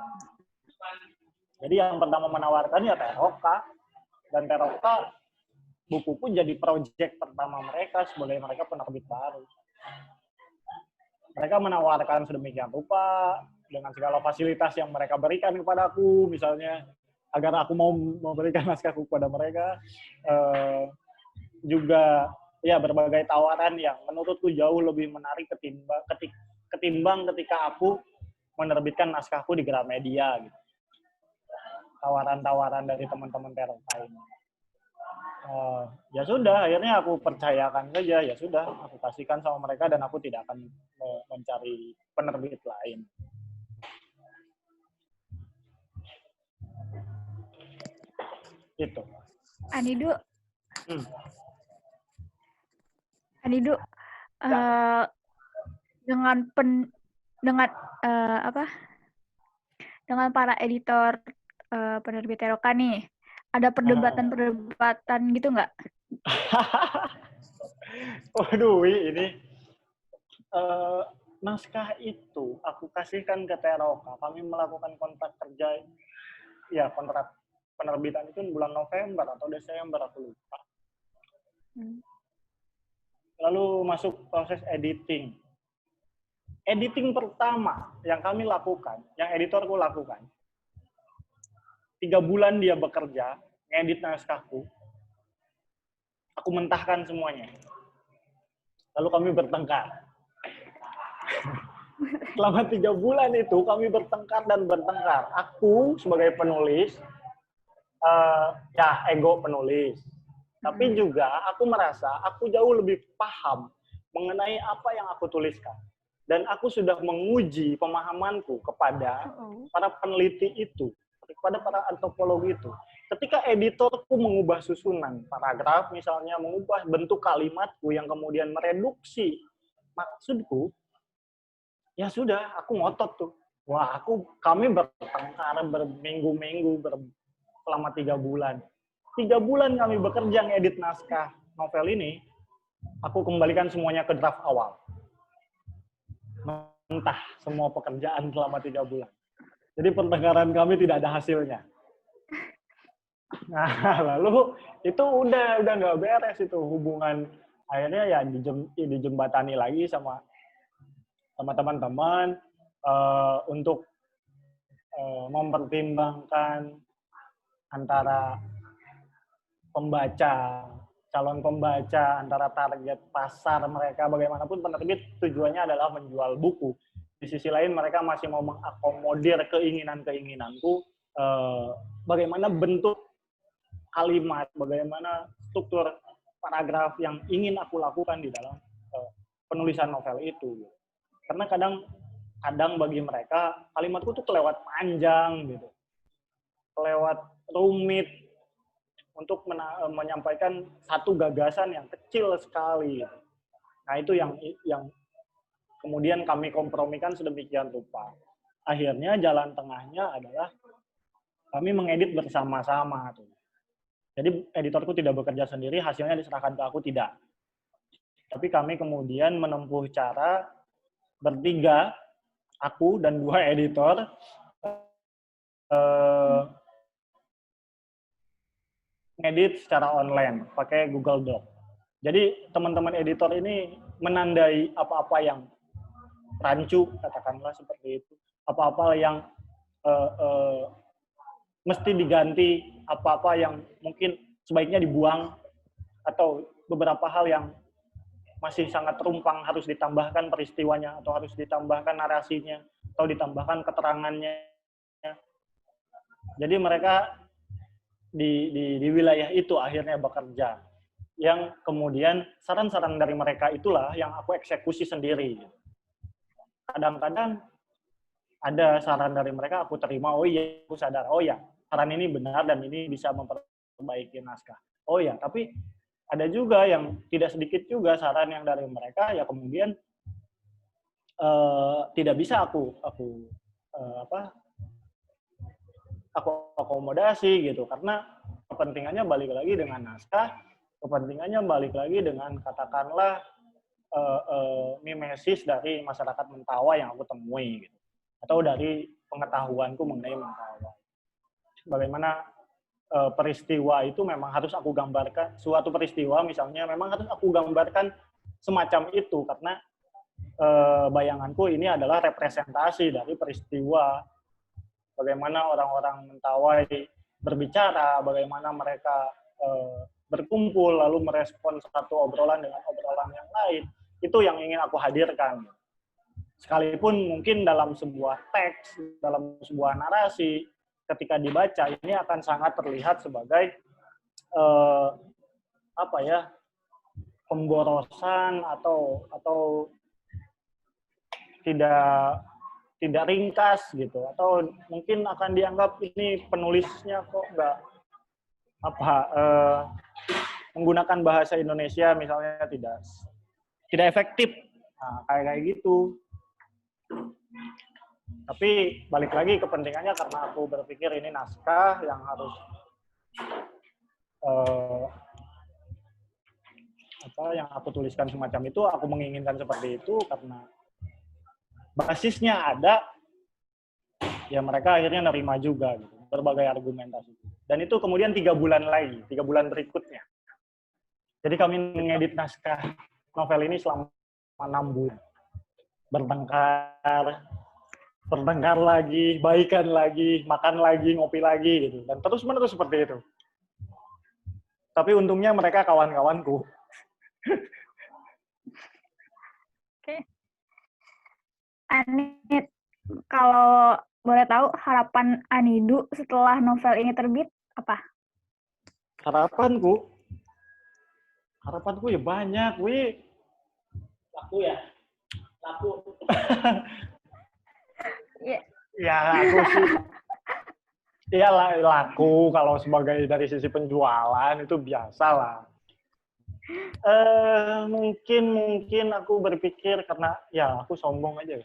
Jadi yang pertama menawarkan ya Teroka. Dan Teroka bukuku jadi proyek pertama mereka sebagai mereka penerbit baru. Mereka menawarkan sedemikian rupa dengan segala fasilitas yang mereka berikan kepada aku, misalnya agar aku mau memberikan naskahku kepada mereka. Juga ya berbagai tawaran yang menurutku jauh lebih menarik ketimbang ketika aku menerbitkan naskahku di Gramedia gitu. Tawaran-tawaran dari teman-teman TRK ini. Ya sudah, akhirnya aku percayakan saja, ya sudah, aku kasihkan sama mereka dan aku tidak akan mencari penerbit lain. Itu. Anidu, Hmm. Anidu, dengan dengan para editor penerbit TRK nih, ada perdebatan gitu nggak? Waduh, ini naskah itu aku kasihkan ke TRK. Kami melakukan kontrak kerja, ya kontrak penerbitan itu bulan November atau Desember, aku lupa. Lalu masuk proses editing. Editing pertama yang kami lakukan, yang editorku lakukan, 3 bulan dia bekerja, ngedit naskahku, aku mentahkan semuanya. Lalu kami bertengkar. Selama 3 bulan itu kami bertengkar dan bertengkar. Aku sebagai penulis, ya ego penulis. Tapi juga aku merasa aku jauh lebih paham mengenai apa yang aku tuliskan. Dan aku sudah menguji pemahamanku kepada para peneliti itu, kepada para antropolog itu. Ketika editorku mengubah susunan paragraf, misalnya mengubah bentuk kalimatku yang kemudian mereduksi maksudku, ya sudah, aku ngotot tuh. Wah, kami bertengkar berminggu-minggu selama 3 bulan. 3 bulan kami bekerja ngedit naskah novel ini, aku kembalikan semuanya ke draft awal. Mentah semua pekerjaan selama 3 bulan. Jadi pertengkaran kami tidak ada hasilnya. Nah, lalu itu udah nggak beres itu hubungan. Akhirnya ya dijembatani lagi sama teman-teman untuk mempertimbangkan antara calon pembaca, antara target pasar mereka. Bagaimanapun penerbit tujuannya adalah menjual buku. Di sisi lain mereka masih mau mengakomodir keinginan-keinginanku, bagaimana bentuk kalimat, bagaimana struktur paragraf yang ingin aku lakukan di dalam penulisan novel itu. Karena kadang bagi mereka kalimatku tuh kelewat panjang gitu, kelewat rumit untuk menyampaikan satu gagasan yang kecil sekali. Nah itu yang kemudian kami kompromikan sedemikian rupa. Akhirnya jalan tengahnya adalah kami mengedit bersama-sama. Jadi editorku tidak bekerja sendiri, hasilnya diserahkan ke aku, tidak. Tapi kami kemudian menempuh cara bertiga, aku dan 2 editor, ngedit secara online, pakai Google Doc. Jadi teman-teman editor ini menandai apa-apa yang rancu, katakanlah seperti itu. Apa-apa yang mesti diganti, apa-apa yang mungkin sebaiknya dibuang, atau beberapa hal yang masih sangat rumpang harus ditambahkan peristiwanya, atau harus ditambahkan narasinya, atau ditambahkan keterangannya. Jadi mereka di wilayah itu akhirnya bekerja. Yang kemudian saran-saran dari mereka itulah yang aku eksekusi sendiri. Kadang-kadang ada saran dari mereka, aku terima, oh iya, aku sadar, oh ya, saran ini benar dan ini bisa memperbaiki naskah. Oh ya, tapi ada juga yang tidak sedikit juga saran yang dari mereka, ya kemudian tidak bisa aku akomodasi gitu, karena kepentingannya balik lagi dengan naskah, kepentingannya balik lagi dengan katakanlah mimesis dari masyarakat Mentawai yang aku temui gitu, atau dari pengetahuanku mengenai Mentawai. Bagaimana peristiwa itu memang harus aku gambarkan, suatu peristiwa misalnya memang harus aku gambarkan semacam itu, karena bayanganku ini adalah representasi dari peristiwa bagaimana orang-orang Mentawai berbicara, bagaimana mereka berkumpul lalu merespon satu obrolan dengan obrolan yang lain. Itu yang ingin aku hadirkan. Sekalipun mungkin dalam sebuah teks, dalam sebuah narasi, ketika dibaca ini akan sangat terlihat sebagai pemborosan atau tidak ringkas gitu, atau mungkin akan dianggap ini penulisnya kok nggak menggunakan bahasa Indonesia misalnya tidak efektif, nah, kayak gitu. Tapi balik lagi kepentingannya karena aku berpikir ini naskah yang harus yang aku tuliskan semacam itu, aku menginginkan seperti itu karena basisnya ada, ya mereka akhirnya nerima juga gitu, berbagai argumentasi. Dan itu kemudian 3 bulan berikutnya. Jadi kami mengedit naskah novel ini selama 6 bulan. Bertengkar lagi, baikan lagi, makan lagi, ngopi lagi gitu. Dan terus-menerus seperti itu. Tapi untungnya mereka kawan-kawanku. Oke. Anit, kalau boleh tahu harapan Anidu setelah novel ini terbit apa? Harapanku ya banyak, laku. Ya aku sih, ya laku kalau sebagai dari sisi penjualan itu biasa lah. Mungkin aku berpikir karena ya aku sombong aja.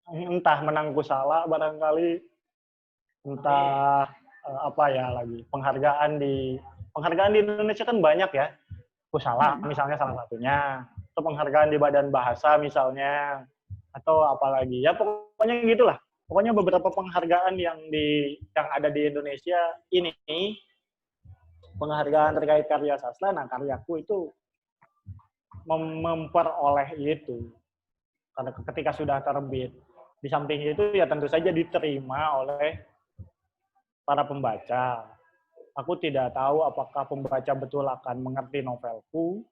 Entah menangku salah barangkali, entah penghargaan di Indonesia kan banyak ya. Aku salah misalnya salah satunya, atau penghargaan di Badan Bahasa misalnya, atau apalagi ya pokoknya gitulah. Pokoknya beberapa penghargaan yang ada di Indonesia ini, penghargaan terkait karya sastra, nah karyaku itu memperoleh itu. Karena ketika sudah terbit, di samping itu ya tentu saja diterima oleh para pembaca. Aku tidak tahu apakah pembaca betul akan mengerti novelku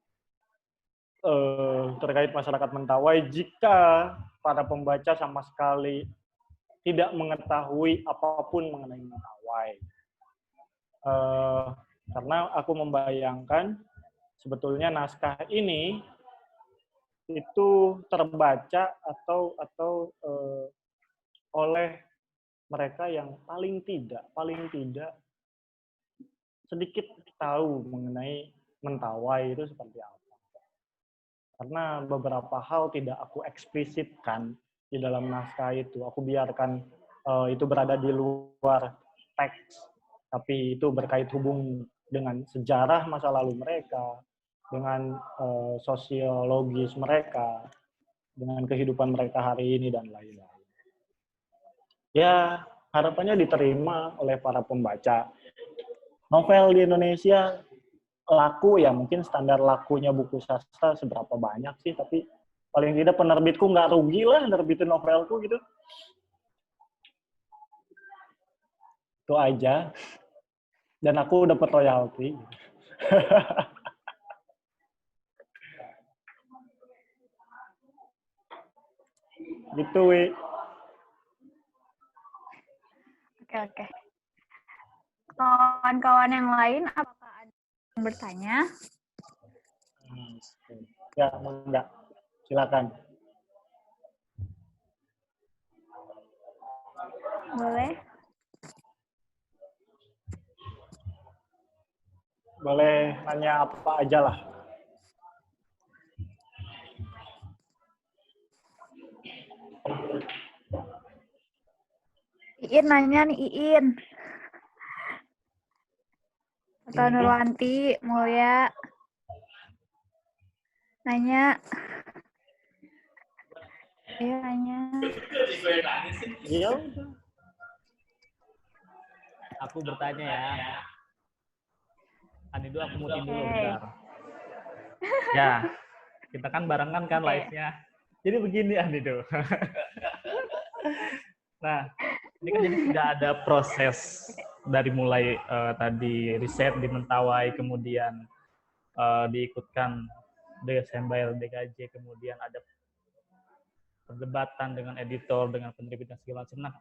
terkait masyarakat Mentawai jika para pembaca sama sekali tidak mengetahui apapun mengenai Mentawai. Karena aku membayangkan sebetulnya naskah ini itu terbaca atau oleh mereka yang paling tidak sedikit tahu mengenai Mentawai itu seperti apa. Karena beberapa hal tidak aku eksplisitkan di dalam naskah itu. Aku biarkan itu berada di luar teks, tapi itu berkait hubung dengan sejarah masa lalu mereka, dengan sosiologis mereka, dengan kehidupan mereka hari ini, dan lain-lain. Ya, harapannya diterima oleh para pembaca. Novel di Indonesia laku ya, mungkin standar lakunya buku sastra seberapa banyak sih, tapi paling tidak penerbitku nggak rugi lah nerbitin novelku gitu. Itu aja. Dan aku dapat royalti. Gitu, Wi. Oke. Kawan-kawan yang lain, apakah ada yang bertanya? Ya, enggak. Silakan. Boleh? Boleh nanya apa aja lah. Iin nanya nih, Iin. Atau Nurwanti, Mulia. Nanya. Iya, nanya. Iya. Aku bertanya ya. Anidu aku mutin dulu Oke. bentar. Ya, Kita kan barengan kan Oke. live-nya. Jadi begini Anido. Nah, ini kan jadi sudah ada proses dari mulai tadi riset di Mentawai, kemudian diikutkan Desember DKJ, kemudian ada perdebatan dengan editor, dengan penerbit dan segala macam. Nah,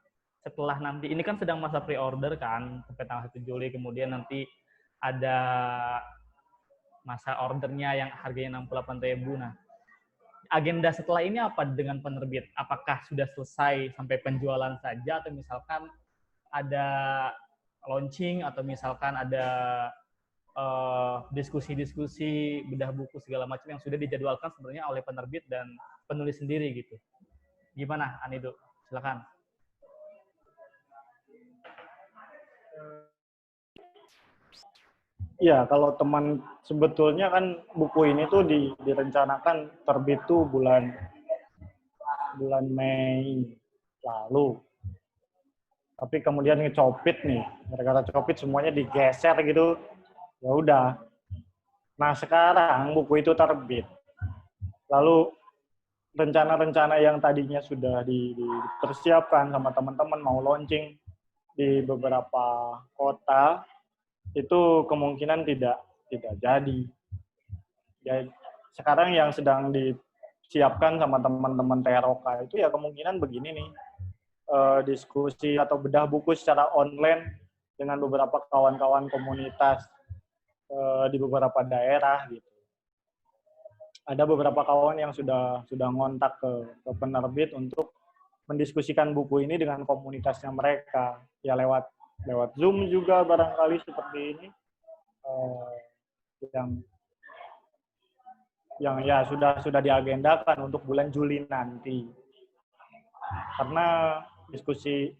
setelah nanti ini kan sedang masa pre-order kan sampai tanggal 1 Juli, kemudian nanti ada masa ordernya yang harganya 68.000. Nah, agenda setelah ini apa dengan penerbit? Apakah sudah selesai sampai penjualan saja atau misalkan ada launching atau misalkan ada diskusi-diskusi bedah buku segala macam yang sudah dijadwalkan sebenarnya oleh penerbit dan penulis sendiri gitu. Gimana Anido? Silakan. Ya, kalau teman sebetulnya kan buku ini tuh direncanakan terbit tuh bulan Mei lalu. Tapi kemudian ngecopit nih, gara-gara copit semuanya digeser gitu. Ya udah. Nah, sekarang buku itu terbit. Lalu rencana-rencana yang tadinya sudah dipersiapkan sama teman-teman mau launching di beberapa kota itu kemungkinan tidak jadi. Ya, sekarang yang sedang disiapkan sama teman-teman Teroka itu ya kemungkinan begini nih, diskusi atau bedah buku secara online dengan beberapa kawan-kawan komunitas di beberapa daerah gitu. Ada beberapa kawan yang sudah ngontak ke penerbit untuk mendiskusikan buku ini dengan komunitasnya mereka, ya lewat Zoom juga barangkali seperti ini, yang ya sudah diagendakan untuk bulan Juli nanti. Karena diskusi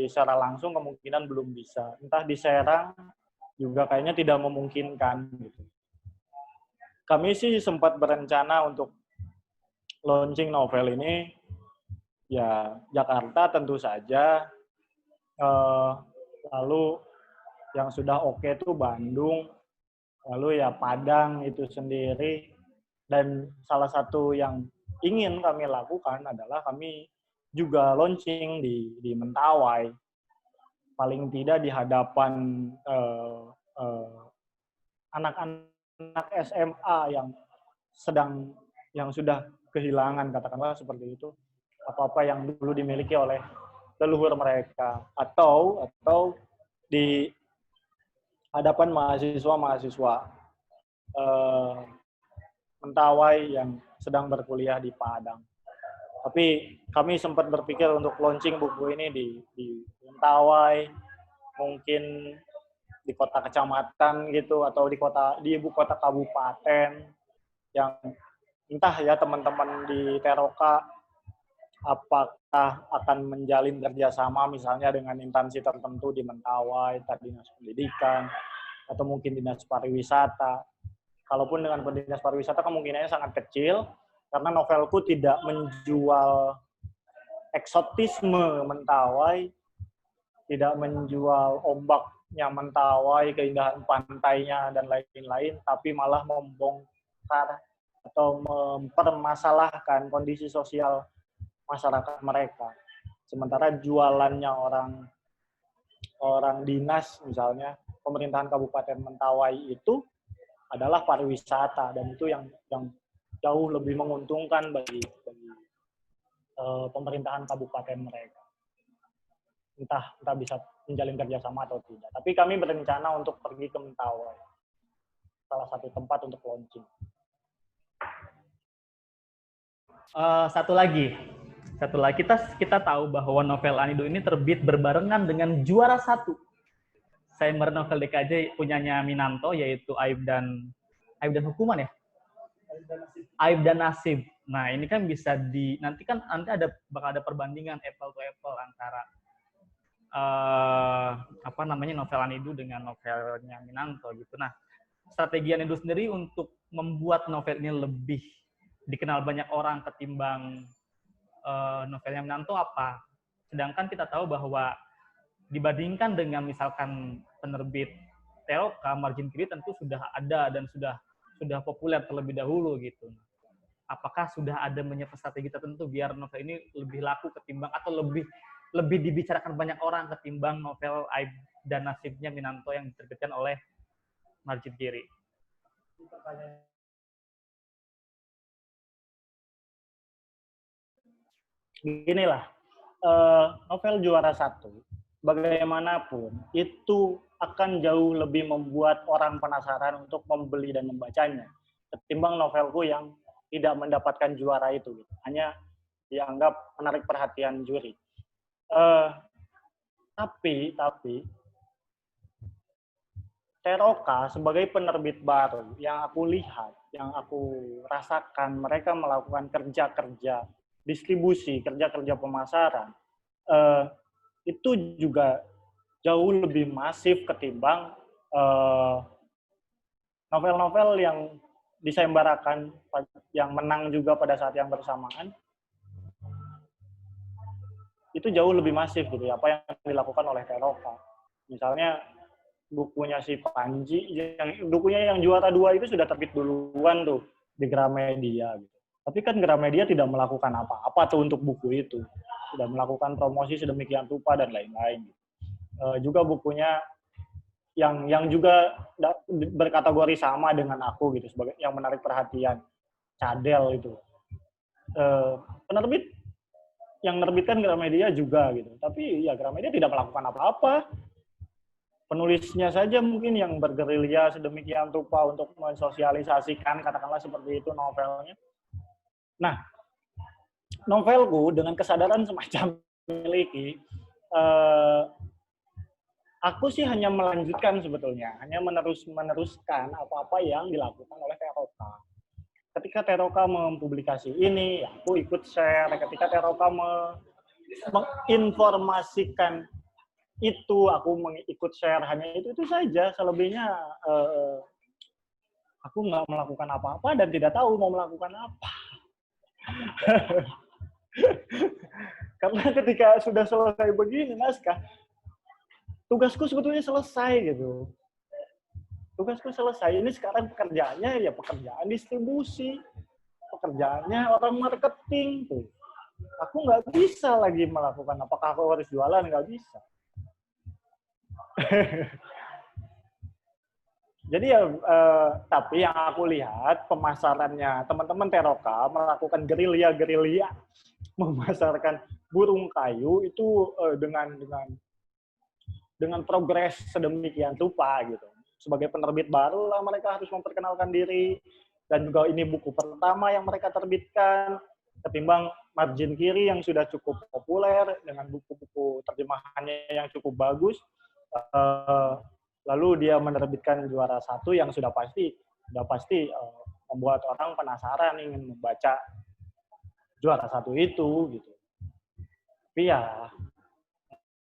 secara langsung kemungkinan belum bisa. Entah di Serang juga kayaknya tidak memungkinkan gitu. Kami sih sempat berencana untuk launching novel ini ya Jakarta tentu saja, lalu yang sudah oke itu Bandung, lalu ya Padang itu sendiri, dan salah satu yang ingin kami lakukan adalah kami juga launching di Mentawai, paling tidak di hadapan anak-anak SMA yang sudah kehilangan, katakanlah seperti itu, apa-apa yang dulu dimiliki oleh leluhur mereka, atau di hadapan mahasiswa Mentawai yang sedang berkuliah di Padang. Tapi kami sempat berpikir untuk launching buku ini di Mentawai, mungkin di kota kecamatan gitu, atau di ibu kota kabupaten, yang entah ya teman-teman di Teroka apakah akan menjalin kerjasama misalnya dengan instansi tertentu di Mentawai, Dinas Pendidikan, atau mungkin Dinas Pariwisata. Kalaupun dengan Dinas Pariwisata kemungkinannya sangat kecil, karena novelku tidak menjual eksotisme Mentawai, tidak menjual ombaknya Mentawai, keindahan pantainya, dan lain-lain, tapi malah membongkar atau mempermasalahkan kondisi sosial masyarakat mereka. Sementara jualannya orang dinas, misalnya pemerintahan Kabupaten Mentawai itu adalah pariwisata, dan itu yang jauh lebih menguntungkan bagi pemerintahan kabupaten mereka. Entah bisa menjalin kerjasama atau tidak. Tapi kami berencana untuk pergi ke Mentawai, salah satu tempat untuk launching. Satu lagi kita tahu bahwa novel Anido ini terbit berbarengan dengan juara 1 Sayembar Novel DKJ punyanya Minanto, yaitu Aib dan Hukuman ya? Aib dan Nasib. Nah, ini kan bisa nanti bakal ada perbandingan apple to apple antara novel Anido dengan novelnya Minanto gitu. Nah, strategi Anido sendiri untuk membuat novel ini lebih dikenal banyak orang ketimbang novelnya Minanto apa? Sedangkan kita tahu bahwa dibandingkan dengan misalkan penerbit Teroka, margin kredit tentu sudah ada dan sudah sudah populer terlebih dahulu gitu. Apakah sudah ada menyiapkan strategi tertentu biar novel ini lebih laku ketimbang atau lebih dibicarakan banyak orang ketimbang novel Aib dan Nasibnya Minanto yang diterbitkan oleh Margin Kiri? Ginilah, novel Juara Satu, bagaimanapun, itu akan jauh lebih membuat orang penasaran untuk membeli dan membacanya, ketimbang novelku yang tidak mendapatkan juara itu. Hanya dianggap menarik perhatian juri. Tapi, Teroka sebagai penerbit baru yang aku lihat, yang aku rasakan, mereka melakukan kerja-kerja distribusi, kerja-kerja pemasaran, itu juga jauh lebih masif ketimbang novel-novel yang disembarakan, yang menang juga pada saat yang bersamaan, itu jauh lebih masif gitu ya, apa yang dilakukan oleh Teroka. Misalnya bukunya si Panji, bukunya yang Juara 2 itu sudah terbit duluan tuh di Gramedia gitu. Tapi kan Gramedia tidak melakukan apa-apa tuh untuk buku itu. Tidak melakukan promosi sedemikian rupa dan lain-lain. Juga bukunya yang juga berkategori sama dengan aku gitu, sebagai yang menarik perhatian, Cadel itu. Penerbit yang menerbitkan Gramedia juga gitu. Tapi ya Gramedia tidak melakukan apa-apa. Penulisnya saja mungkin yang bergerilya sedemikian rupa untuk mensosialisasikan, katakanlah seperti itu, novelnya. Nah, novelku dengan kesadaran semacam memiliki, aku sih hanya melanjutkan sebetulnya, hanya meneruskan apa-apa yang dilakukan oleh Teroka. Ketika Teroka mempublikasi ini, aku ikut share. Ketika Teroka menginformasikan itu, aku mengikut share, hanya itu saja. Selebihnya aku nggak melakukan apa-apa dan tidak tahu mau melakukan apa. Karena ketika sudah selesai begini naskah, tugasku sebetulnya selesai gitu. Tugasku selesai. Ini sekarang pekerjaannya ya pekerjaan distribusi, pekerjaannya orang marketing tuh. Aku nggak bisa lagi melakukan, apakah aku harus jualan, nggak bisa. Jadi ya, tapi yang aku lihat pemasarannya teman-teman Teroka melakukan gerilya memasarkan Burung Kayu itu dengan progres sedemikian rupa gitu. Sebagai penerbit baru lah mereka harus memperkenalkan diri, dan juga ini buku pertama yang mereka terbitkan, ketimbang Margin Kiri yang sudah cukup populer dengan buku-buku terjemahannya yang cukup bagus. Lalu dia menerbitkan Juara Satu yang sudah pasti membuat orang penasaran ingin membaca Juara Satu itu gitu. Tapi ya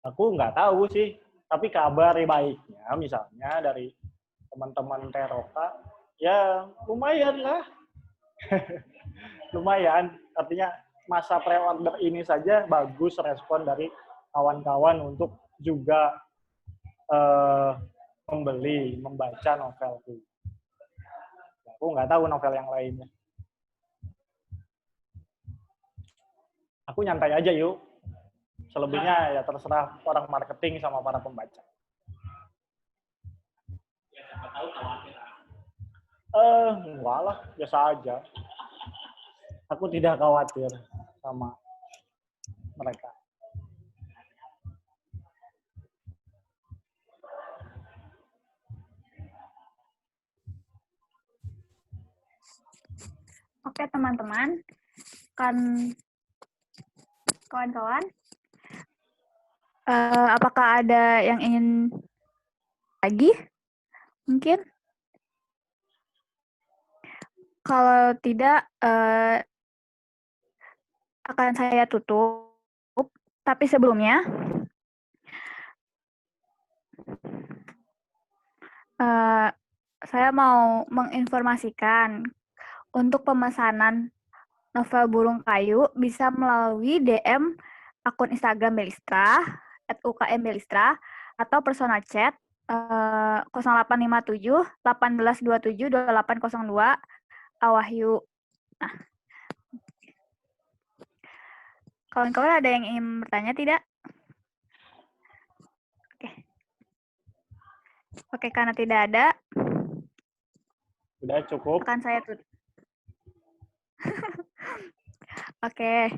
aku nggak tahu sih. Tapi kabar baiknya misalnya dari teman-teman Teroka ya lumayan lah. Lumayan, artinya masa pre-order ini saja bagus respon dari kawan-kawan untuk juga membaca novelku. Aku nggak tahu novel yang lainnya. Aku nyantai aja yuk. Selebihnya ya terserah orang marketing sama para pembaca. Enggak lah, biasa aja. Aku tidak khawatir sama mereka. Oke teman-teman, kan kawan-kawan, apakah ada yang ingin lagi? Mungkin? Kalau tidak, akan saya tutup. Tapi sebelumnya, saya mau menginformasikan untuk pemesanan novel Burung Kayu bisa melalui DM akun Instagram Belistra @ukmbelistra atau personal chat 0857 1827 2802 Awahyu. Nah, kawan-kawan ada yang ingin bertanya tidak? Oke, karena tidak ada, Udah cukup. akan saya tutup. Oke.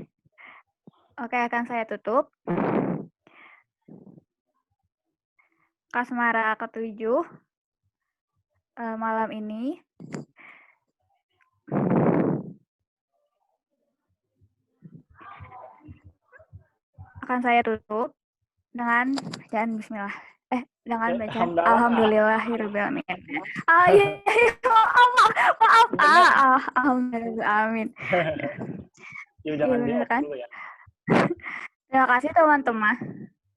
Oke, akan saya tutup. Kasmara ke-7 malam ini. Akan saya tutup dengan bacaan bismillah. Dengan bacaan alhamdulillahirabbil alamin. Maaf. Alhamdulillah, amin. Yuk, jangan Iya, di-off kan? dulu ya. Terima kasih teman-teman.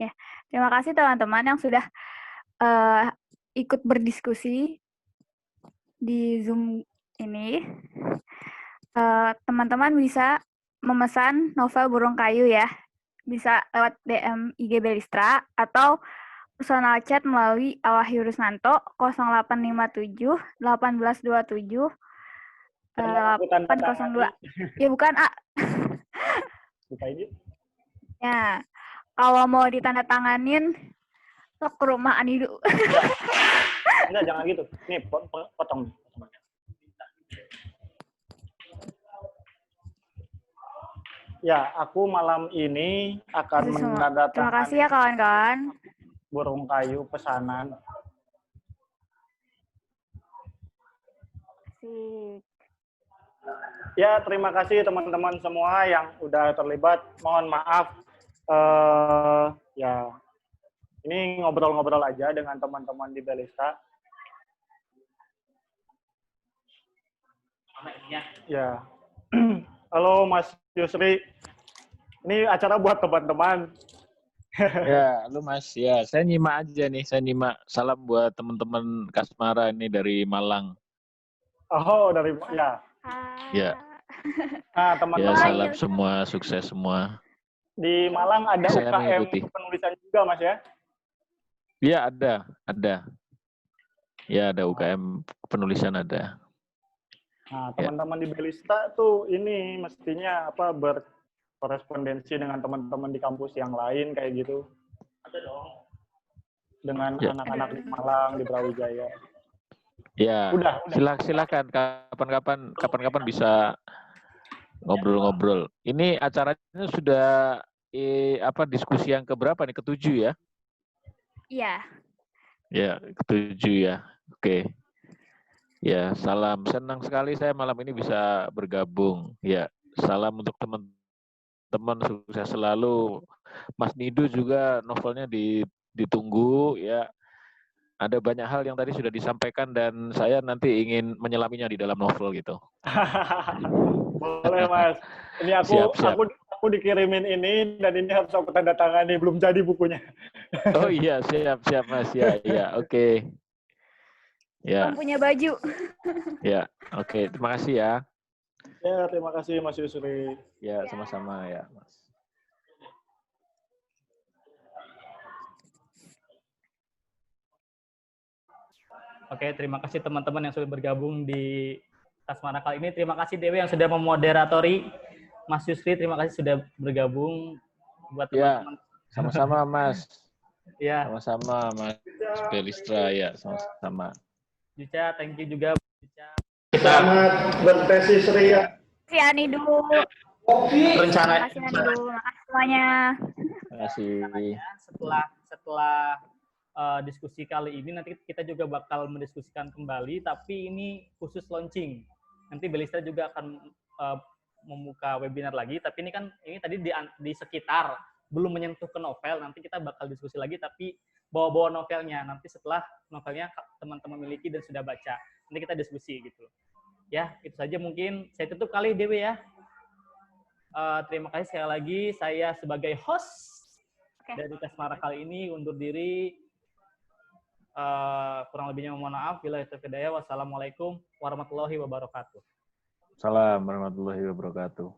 Ya, terima kasih teman-teman yang sudah ikut berdiskusi di Zoom ini. Teman-teman bisa memesan novel Burung Kayu ya. Bisa lewat DM IG Belistra atau personal chat melalui Awahyu Rusnanto 0857 1827 802. Ya bukan A. Bukain yuk. Ya, kalau mau ditandatanganin sok ke rumah Anidu. Enggak, jangan gitu. Nih, potong. Ya, aku malam ini akan menandatangani Terima kasih ya kawan-kawan. Burung Kayu pesanan. Asik. Ya, terima kasih teman-teman semua yang udah terlibat. Mohon maaf. Ya, ini ngobrol-ngobrol aja dengan teman-teman di Belista. Ya. Halo Mas Yusri. Ini acara buat teman-teman. Ya, lu Mas. Ya, saya nyimak aja nih. Saya nyimak. Salam buat teman-teman Kasmara ini dari Malang. Oh, dari ya. Ya. Nah, Ya, teman-teman salam semua, sukses semua. di Malang ada Saya UKM mengikuti. penulisan juga, Mas ya? Ya, ada. Ya, ada UKM penulisan ada. Nah, teman-teman di Belista tuh ini mestinya apa berkorespondensi dengan teman-teman di kampus yang lain kayak gitu. Ada dong. Dengan Ya. anak-anak di Malang, di Brawijaya. Ya, Udah. silakan kapan-kapan bisa ngobrol-ngobrol. Ini acaranya sudah diskusi yang keberapa nih? Ketujuh ya? Iya. Ya, ketujuh ya. Oke. Ya, salam. Senang sekali saya malam ini bisa bergabung. Ya, salam untuk teman-teman, sukses selalu. Mas Nidu juga novelnya ditunggu ya. Ada banyak hal yang tadi sudah disampaikan dan saya nanti ingin menyelaminya di dalam novel gitu. Boleh, Mas. Ini Siap. aku dikirimin ini dan ini harus aku tanda tangani, belum jadi bukunya. Oh iya, siap Mas. Ya, oke. Ya. Belum punya baju. Ya, oke. Terima kasih ya. Ya, terima kasih Mas Yusri. Ya, sama-sama ya, Mas. Oke, terima kasih teman-teman yang sudah bergabung di Kasmara kali ini. Terima kasih Dewi yang sudah memoderatori. Mas Yusri, terima kasih sudah bergabung buat teman-teman. Ya, sama-sama Mas. Ya. Sama-sama Mas Belistra ya, sama-sama. Juca, thank you juga. Selamat bertesis Ria. Terima kasih Anidu. Rencana. Terima kasih Anidu. Makasih semuanya. Terima kasih. Setelah diskusi kali ini nanti kita juga bakal mendiskusikan kembali, tapi ini khusus launching. Nanti Belistra juga akan membuka webinar lagi, tapi ini tadi di sekitar, belum menyentuh ke novel. Nanti kita bakal diskusi lagi, tapi bawa-bawa novelnya. Nanti setelah novelnya teman-teman miliki dan sudah baca, nanti kita diskusi gitu. Ya, itu saja mungkin. Saya tutup kali Dewi ya. Terima kasih sekali lagi. Saya sebagai host dari Kasmara kali ini undur diri. Kurang lebihnya mohon maaf. Bila itu kedaya. Wassalamualaikum warahmatullahi wabarakatuh. Salam warahmatullahi wabarakatuh.